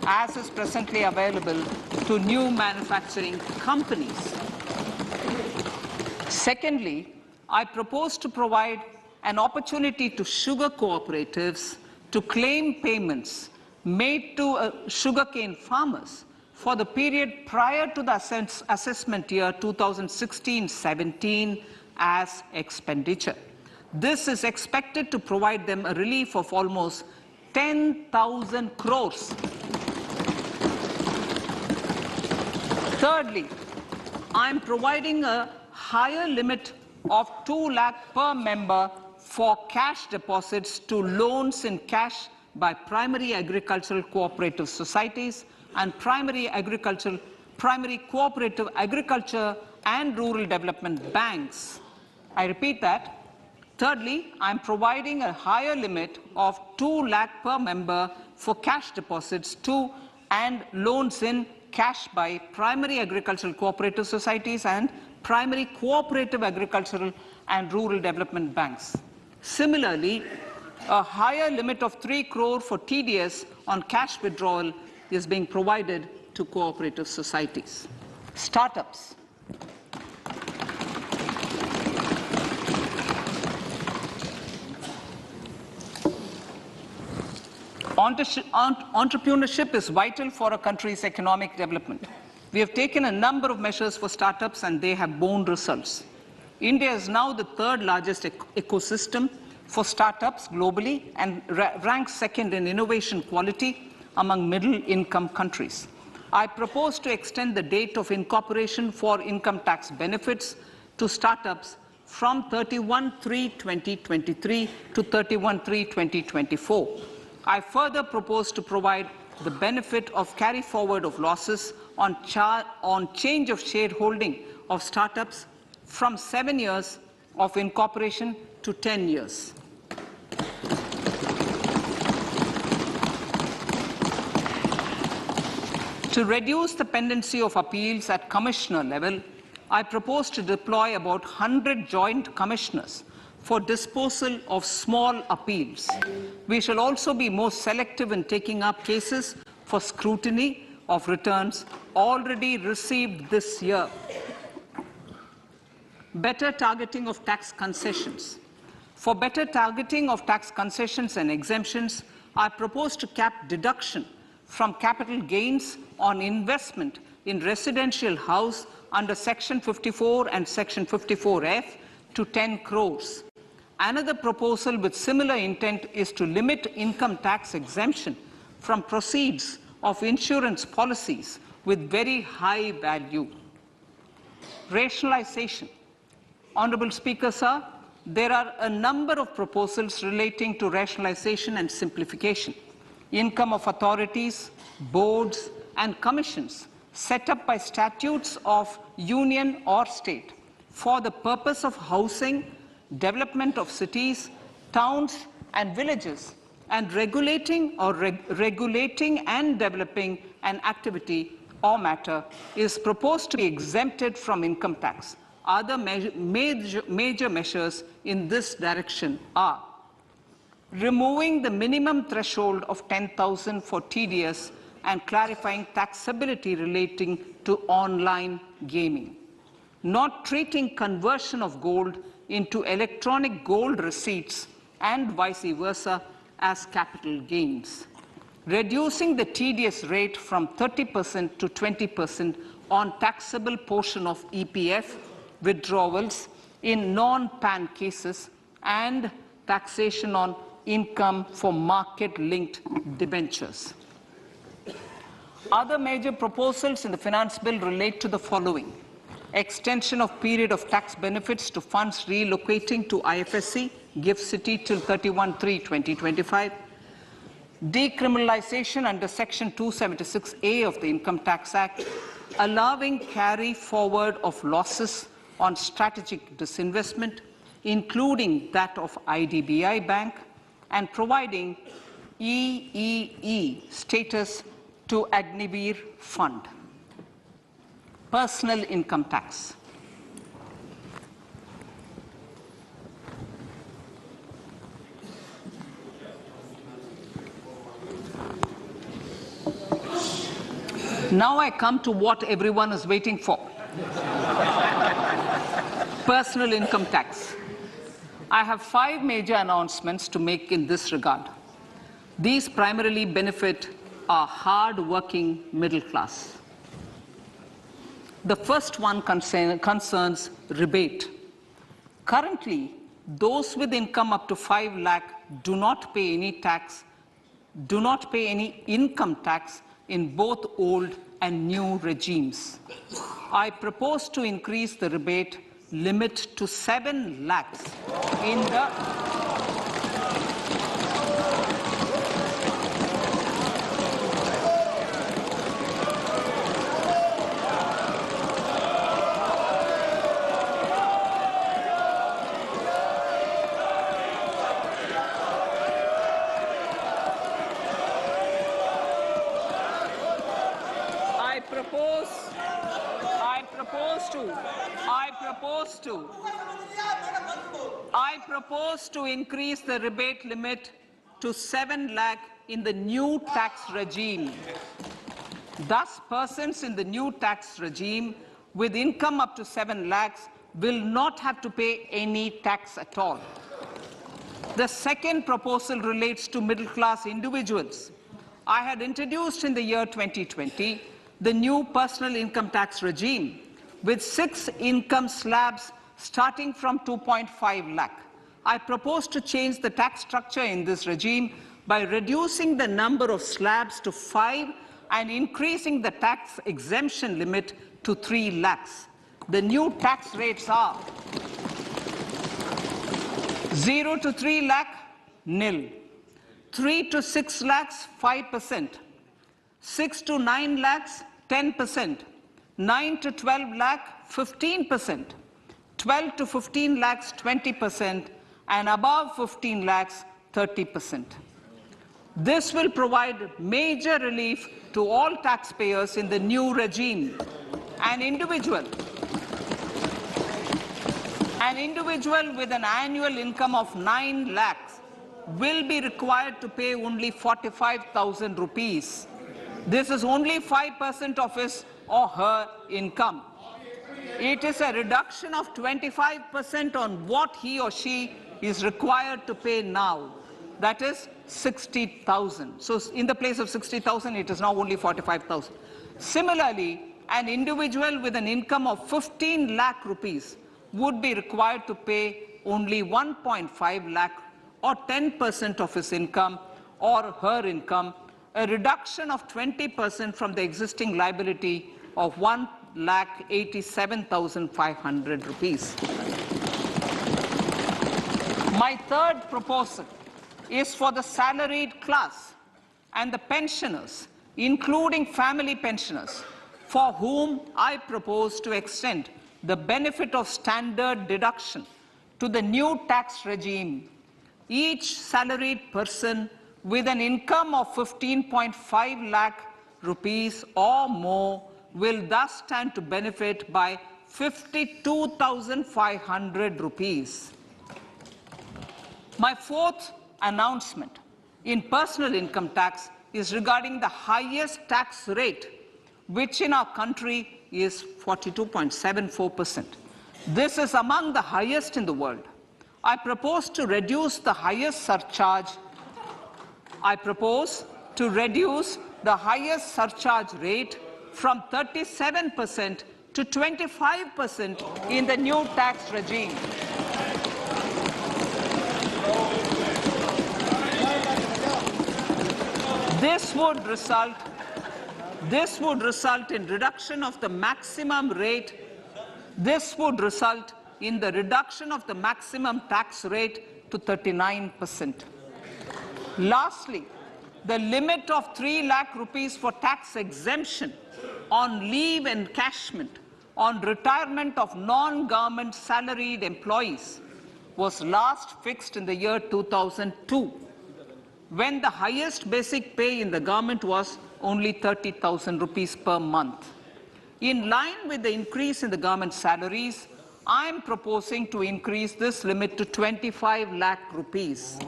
[SPEAKER 1] as is presently available to new manufacturing companies. Secondly, I propose to provide an opportunity to sugar cooperatives to claim payments made to sugarcane farmers for the period prior to the assessment year 2016-17 as expenditure. This is expected to provide them a relief of almost 10,000 crores. Thirdly, I am providing a higher limit of 2 lakh per member for cash deposits to loans in cash by primary agricultural cooperative societies and primary cooperative agriculture and rural development banks. I repeat that. Thirdly, I'm providing a higher limit of 2 lakh per member for cash deposits to and loans in cash by primary agricultural cooperative societies and primary cooperative agricultural and rural development banks. Similarly, a higher limit of 3 crore for TDS on cash withdrawal is being provided to cooperative societies. Startups. Entrepreneurship is vital for a country's economic development. We have taken a number of measures for startups and they have borne results. India is now the third largest ecosystem for startups globally and ranks second in innovation quality among middle-income countries. I propose to extend the date of incorporation for income tax benefits to startups from 31/3/2023 to 31/3/2024. I further propose to provide the benefit of carry forward of losses on change of shareholding of startups from 7 years of incorporation to 10 years. To reduce the pendency of appeals at commissioner level, I propose to deploy about 100 joint commissioners for disposal of small appeals. We shall also be more selective in taking up cases for scrutiny of returns already received this year. Better targeting of tax concessions. For better targeting of tax concessions and exemptions, I propose to cap deduction from capital gains on investment in residential house under Section 54 and Section 54F to 10 crores. Another proposal with similar intent is to limit income tax exemption from proceeds of insurance policies with very high value. Rationalization. Honourable Speaker, sir, there are a number of proposals relating to rationalization and simplification. Income of authorities, boards and commissions set up by statutes of union or state for the purpose of housing, development of cities, towns and villages, and regulating and developing an activity or matter is proposed to be exempted from income tax. Other major measures in this direction are removing the minimum threshold of 10,000 for TDS and clarifying taxability relating to online gaming, not treating conversion of gold into electronic gold receipts and vice versa as capital gains, reducing the TDS rate from 30% to 20% on taxable portion of EPF withdrawals in non-PAN cases, and taxation on income for market-linked debentures. Other major proposals in the finance bill relate to the following: extension of period of tax benefits to funds relocating to IFSC, GIFT City till 31/3/2025, decriminalization under Section 276A of the Income Tax Act, allowing carry forward of losses on strategic disinvestment, including that of IDBI Bank, and providing EEE status to Agniveer Fund. Personal income tax. Now I come to what everyone is waiting for. Personal income tax. I have 5 major announcements to make in this regard. These primarily benefit our hard-working middle class. The first one concerns rebate. Currently, those with income up to 5 lakh do not pay any income tax in both old and new regimes. I propose to increase the rebate limit to 7 lakhs in the propose to increase the rebate limit to 7 lakh in the new tax regime. Thus, persons in the new tax regime with income up to 7 lakhs will not have to pay any tax at all. The second proposal relates to middle-class individuals. I had introduced in the year 2020 the new personal income tax regime with 6 income slabs starting from 2.5 lakh. I propose to change the tax structure in this regime by reducing the number of slabs to 5 and increasing the tax exemption limit to 3 lakhs. The new tax rates are 0 to 3 lakh, nil. 3 to 6 lakhs, 5%. 6 to 9 lakhs, 10%. 9 to 12 lakh, 15%. 12 to 15 lakhs, 20%. And above 15 lakhs, 30%. This will provide major relief to all taxpayers in the new regime. An individual with an annual income of 9 lakhs will be required to pay only 45,000 rupees. This is only 5% of his or her income. It is a reduction of 25% on what he or she is required to pay now. That is 60,000. So in the place of 60,000, it is now only 45,000. Similarly, an individual with an income of 15 lakh rupees would be required to pay only 1.5 lakh or 10% of his income or her income, a reduction of 20% from the existing liability of 1,87,500 rupees. My third proposal is for the salaried class and the pensioners, including family pensioners, for whom I propose to extend the benefit of standard deduction to the new tax regime. Each salaried person with an income of 15.5 lakh rupees or more will thus stand to benefit by 52,500 rupees. My fourth announcement in personal income tax is regarding the highest tax rate, which in our country is 42.74%. This is among the highest in the world. I propose to reduce the highest surcharge. Rate from 37% to 25% in the new tax regime. This would result in reduction of the maximum rate. This would result in the reduction of the maximum tax rate to 39%. Lastly, the limit of 3 lakh rupees for tax exemption on leave encashment on retirement of non-government salaried employees was last fixed in the year 2002, when the highest basic pay in the government was only 30,000 rupees per month. In line with the increase in the government salaries, I am proposing to increase this limit to 25 lakh rupees.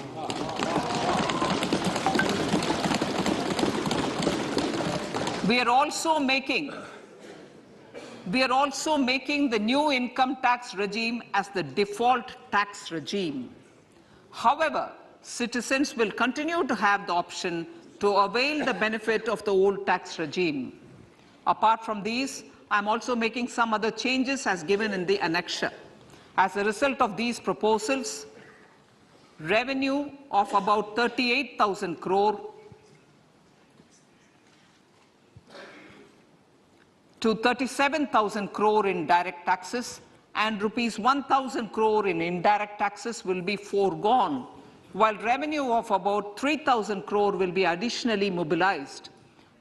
[SPEAKER 1] We are also making the new income tax regime as the default tax regime. However, citizens will continue to have the option to avail the benefit of the old tax regime. Apart from these, I am also making some other changes as given in the annexure. As a result of these proposals, revenue of about 38,000 crore to 37,000 crore in direct taxes and rupees 1,000 crore in indirect taxes will be foregone, while revenue of about 3,000 crore will be additionally mobilized.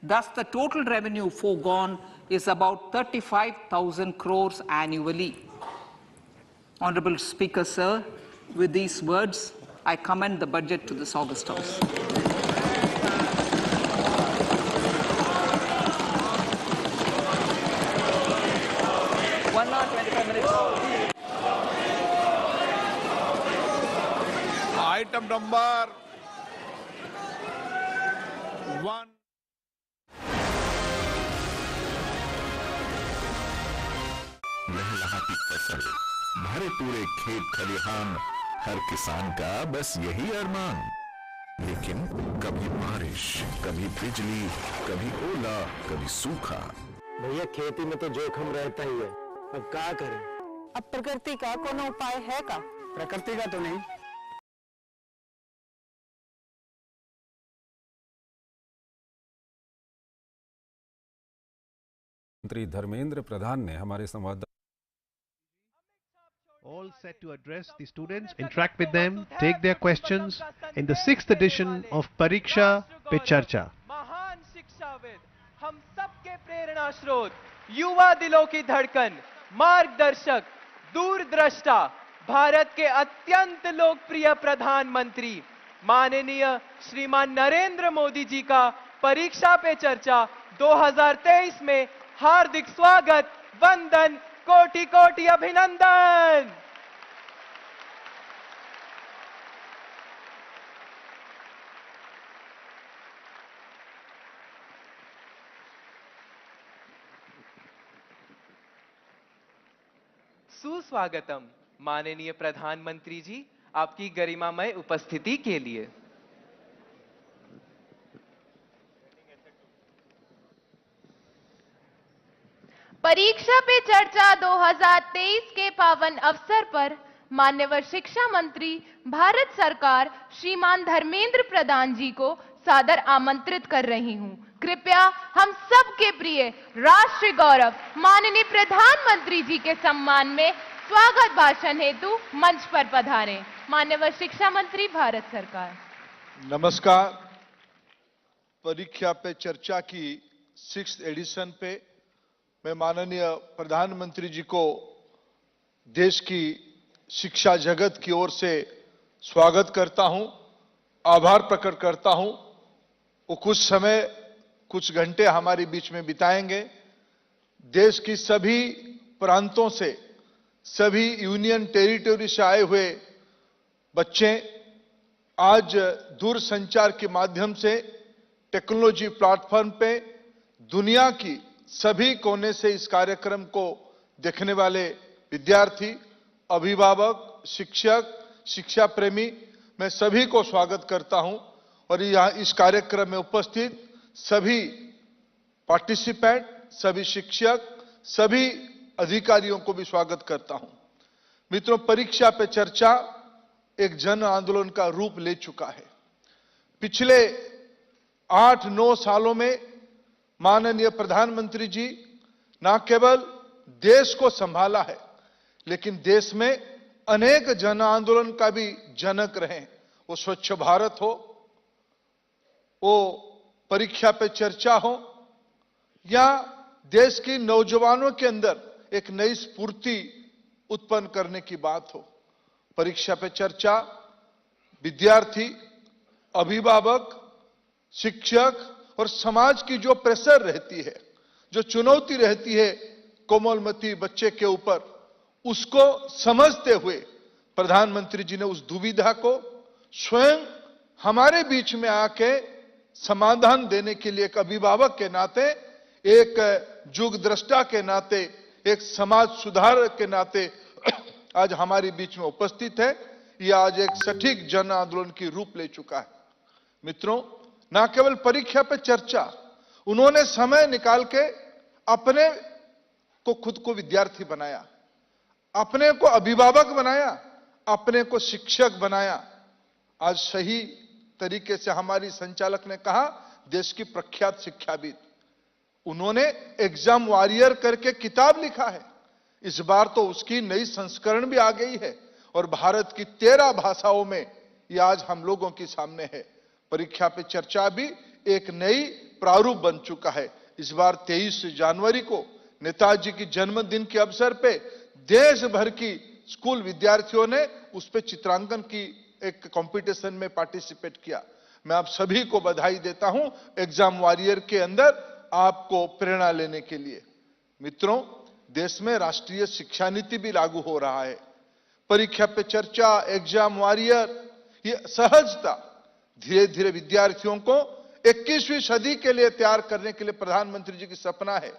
[SPEAKER 1] Thus, the total revenue foregone is about 35,000 crores annually. Honorable Speaker, sir, with these words, I commend the budget to this August House.
[SPEAKER 2] item number 1.
[SPEAKER 3] लहलहाती फसल, भरे पूरे खेत खलिहान, हर किसान का बस यही अरमान। लेकिन कभी बारिश, कभी बिजली, कभी ओला, कभी सूखा।
[SPEAKER 4] भैया खेती में तो जोखिम रहता ही है, अब क्या करें?
[SPEAKER 5] अब प्रकृति का कोनो उपाय है का?
[SPEAKER 4] प्रकृति का तो नहीं।
[SPEAKER 6] मंत्री धर्मेंद्र प्रधान ने हमारे संवाददाता
[SPEAKER 7] all set to address the students, interact with them, take their questions in the 6th edition of Pariksha Pe Charcha.
[SPEAKER 8] महान शिक्षाविद, हम सबके प्रेरणा स्रोत, युवा दिलों की धड़कन, मार्गदर्शक, दूरदृष्टा, भारत के अत्यंत लोकप्रिय प्रधानमंत्री माननीय श्रीमान नरेंद्र मोदी जी का परीक्षा पे चर्चा 2023 में हार्दिक स्वागत, वंदन, कोटि कोटि अभिनंदन। सुस्वागतम माननीय प्रधानमंत्री जी, आपकी गरिमामय उपस्थिति के लिए।
[SPEAKER 9] परीक्षा पे चर्चा 2023 के पावन अवसर पर माननीय शिक्षा मंत्री भारत सरकार श्रीमान धर्मेंद्र प्रधान जी को सादर आमंत्रित कर रही हूं। कृपया हम सबके प्रिय राष्ट्रीय गौरव माननीय प्रधानमंत्री जी के सम्मान में स्वागत भाषण हेतु मंच पर पधारें। माननीय शिक्षा मंत्री भारत सरकार।
[SPEAKER 2] नमस्कार। परीक्षा पे चर्चा की 6th एडिशन पे मैं माननीय प्रधानमंत्री जी को देश की शिक्षा जगत की ओर से स्वागत करता हूं, आभार प्रकट करता हूं। वो कुछ समय, कुछ घंटे हमारे बीच में बिताएंगे। देश की सभी प्रांतों से, सभी यूनियन टेरिटरी से आए हुए बच्चे आज दूरसंचार के माध्यम से टेक्नोलॉजी प्लेटफॉर्म पे दुनिया की सभी कोने से इस कार्यक्रम को देखने वाले विद्यार्थी, अभिभावक, शिक्षक, शिक्षा प्रेमी, मैं सभी को स्वागत करता हूं। और यहां इस कार्यक्रम में उपस्थित सभी पार्टिसिपेंट, सभी शिक्षक, सभी अधिकारियों को भी स्वागत करता हूं। मित्रों, परीक्षा पे चर्चा एक जन आंदोलन का रूप ले चुका है। पिछले 8-9 सालों में माननीय प्रधानमंत्री जी न केवल देश को संभाला है, लेकिन देश में अनेक जन आंदोलन का भी जनक रहे। वो स्वच्छ भारत हो, वो परीक्षा पे चर्चा हो, या देश की नौजवानों के अंदर एक नई स्फूर्ति उत्पन्न करने की बात हो। परीक्षा पे चर्चा विद्यार्थी, अभिभावक, शिक्षक और समाज की जो प्रेशर रहती है, जो चुनौती रहती है कोमलमती बच्चे के ऊपर, उसको समझते हुए प्रधानमंत्री जी ने उस दुविधा को स्वयं हमारे बीच में आके समाधान देने के लिए एक अभिभावक के नाते, एक युग दृष्टा के नाते, एक समाज सुधारक के नाते आज हमारे बीच में उपस्थित है। यह आज एक सटीक जन आंदोलन की रूप ले चुका है। मित्रों, न केवल परीक्षा पे चर्चा, उन्होंने समय निकाल के अपने को खुद को विद्यार्थी बनाया, अपने को अभिभावक बनाया, अपने को शिक्षक बनाया। आज सही तरीके से हमारी संचालक ने कहा, देश की प्रख्यात शिक्षाविद, उन्होंने एग्जाम वॉरियर करके किताब लिखा है। इस बार तो उसकी नई संस्करण भी आ गई है और भारत की 13 भाषाओं में यह आज हम लोगों के सामने है। परीक्षा पे चर्चा भी एक नई प्रारूप बन चुका है। इस बार 23 जनवरी को नेताजी की जन्मदिन के अवसर पे देश भर की स्कूल विद्यार्थियों ने उस पे चित्रांकन की एक कंपटीशन में पार्टिसिपेट किया। मैं आप सभी को बधाई देता हूं एग्जाम वॉरियर के अंदर आपको प्रेरणा लेने के लिए। मित्रों, देश में राष्ट्रीय शिक्षा नीति भी लागू हो रहा है। परीक्षा पे चर्चा, एग्जाम वॉरियर, ये सहजता धीरे धीरे विद्यार्थियों को 21वीं सदी के लिए तैयार करने के लिए प्रधानमंत्री जी की सपना है।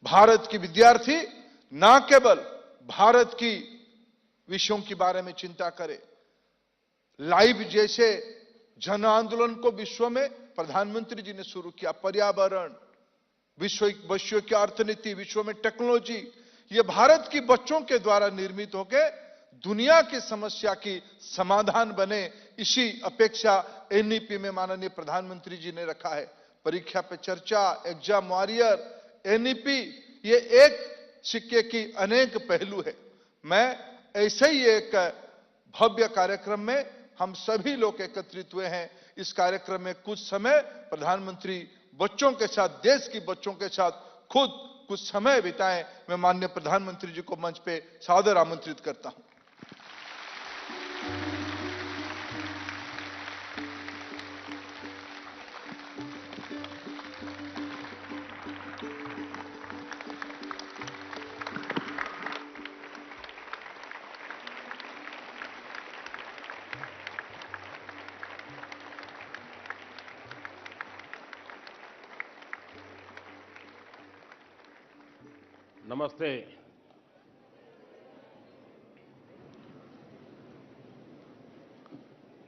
[SPEAKER 2] भारत की विद्यार्थी ना केवल भारत की विषयों के बारे में चिंता करे, लाइव जैसे जन आंदोलन को विश्व में प्रधानमंत्री जी ने शुरू किया, पर्यावरण, विश्व की अर्थनीति, विश्व में टेक्नोलॉजी, ये भारत की बच्चों के द्वारा निर्मित होकर दुनिया की समस्या की समाधान बने, इसी अपेक्षा एनईपी में माननीय प्रधानमंत्री जी ने रखा है। परीक्षा पे चर्चा, एग्जाम वॉरियर, एनईपी, ये एक सिक्के की अनेक पहलू है। मैं ऐसे ही एक भव्य कार्यक्रम में हम सभी लोग एकत्रित हुए हैं। इस कार्यक्रम में कुछ समय प्रधानमंत्री बच्चों के साथ, देश की बच्चों के साथ खुद कुछ समय बिताएं। मैं माननीय प्रधानमंत्री जी को मंच पे सादर आमंत्रित करता हूं।
[SPEAKER 10] नमस्ते।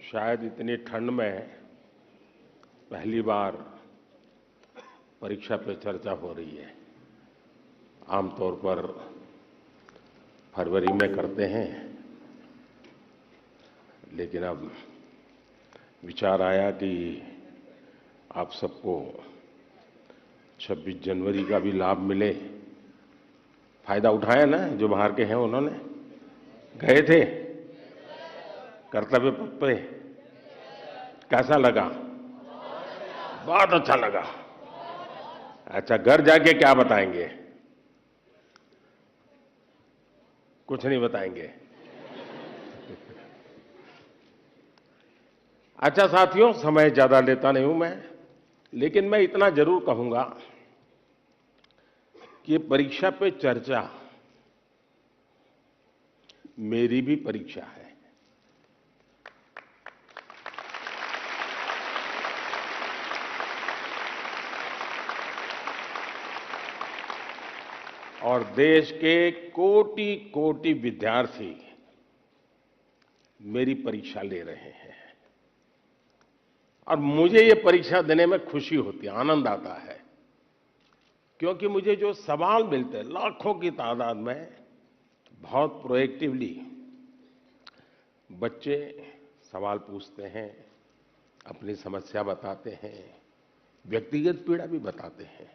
[SPEAKER 10] शायद इतनी ठंड में पहली बार परीक्षा पे चर्चा हो रही है। आमतौर पर फरवरी में करते हैं, लेकिन अब विचार आया कि आप सबको 26 जनवरी का भी लाभ मिले। फायदा उठाया ना जो बाहर के हैं, उन्होंने गए थे कर्तव्य पथ पे, कैसा लगा? बहुत अच्छा लगा। अच्छा, घर जाके क्या बताएंगे? कुछ नहीं बताएंगे। अच्छा साथियों, समय ज्यादा लेता नहीं हूं मैं, लेकिन मैं इतना जरूर कहूंगा कि परीक्षा पे चर्चा मेरी भी परीक्षा है। और देश के कोटि कोटि विद्यार्थी मेरी परीक्षा ले रहे हैं, और मुझे ये परीक्षा देने में खुशी होती है, आनंद आता है, क्योंकि मुझे जो सवाल मिलते हैं लाखों की तादाद में, बहुत प्रोएक्टिवली बच्चे सवाल पूछते हैं, अपनी समस्या बताते हैं, व्यक्तिगत पीड़ा भी बताते हैं।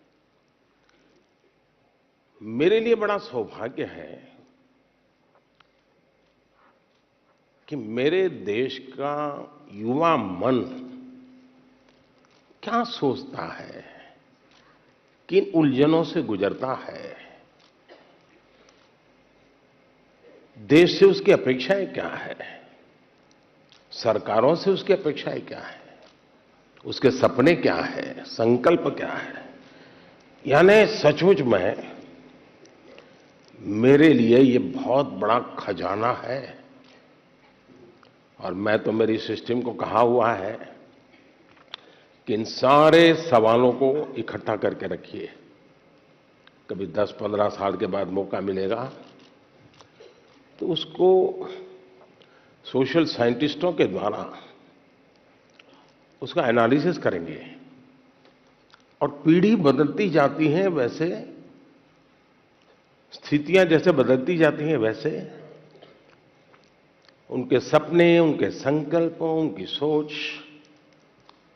[SPEAKER 10] मेरे लिए बड़ा सौभाग्य है कि मेरे देश का युवा मन क्या सोचता है, किन उलझनों से गुजरता है, देश से उसकी अपेक्षाएं क्या है, सरकारों से उसकी अपेक्षाएं क्या है, उसके सपने क्या है, संकल्प क्या है। यानी सचमुच में मेरे लिए ये बहुत बड़ा खजाना है। और मैं तो मेरी सिस्टम को कहा हुआ है कि इन सारे सवालों को इकट्ठा करके रखिए। कभी 10-15 साल के बाद मौका मिलेगा तो उसको सोशल साइंटिस्टों के द्वारा उसका एनालिसिस करेंगे। और पीढ़ी बदलती जाती है, वैसे स्थितियां जैसे बदलती जाती हैं, वैसे उनके सपने, उनके संकल्प, उनकी सोच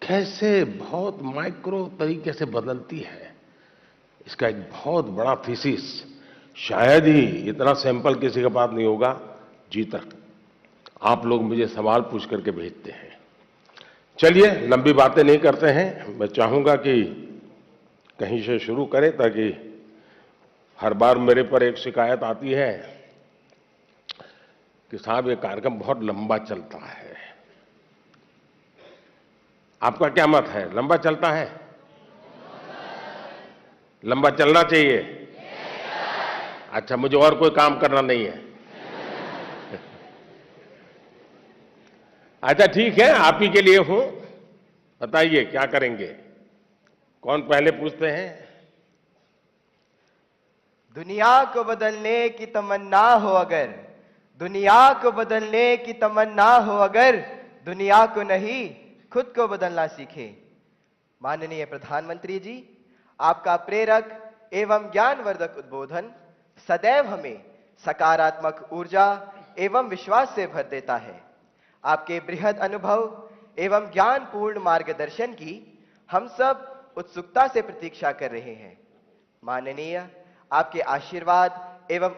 [SPEAKER 10] कैसे बहुत माइक्रो तरीके से बदलती है। इसका एक बहुत बड़ा थीसिस, शायद ही इतना सैंपल किसी के पास नहीं होगा जी तक। आप लोग मुझे सवाल पूछ करके भेजते हैं। चलिए, लंबी बातें नहीं करते हैं। मैं चाहूंगा कि कहीं से शुरू करें, ताकि हर बार मेरे पर एक शिकायत आती है कि साहब ये कार्यक्रम बहुत लंबा चलता है। आपका क्या मत है? लंबा चलता है? लंबा चलना चाहिए? अच्छा, मुझे और कोई काम करना नहीं है। अच्छा ठीक है, आप ही के लिए हूं, बताइए क्या करेंगे। कौन पहले पूछते हैं?
[SPEAKER 11] दुनिया को बदलने की तमन्ना हो अगर, दुनिया को बदलने की तमन्ना हो अगर, दुनिया को नहीं खुद को बदलना सीखे। माननीय प्रधानमंत्री जी, आपका प्रेरक एवं ज्ञानवर्धक उद्बोधन सदैव हमें सकारात्मक ऊर्जा एवं विश्वास से भर देता है। आपके बृहद अनुभव एवं ज्ञानपूर्ण मार्गदर्शन की हम सब उत्सुकता से प्रतीक्षा कर रहे हैं। माननीय, आपके आशीर्वाद एवं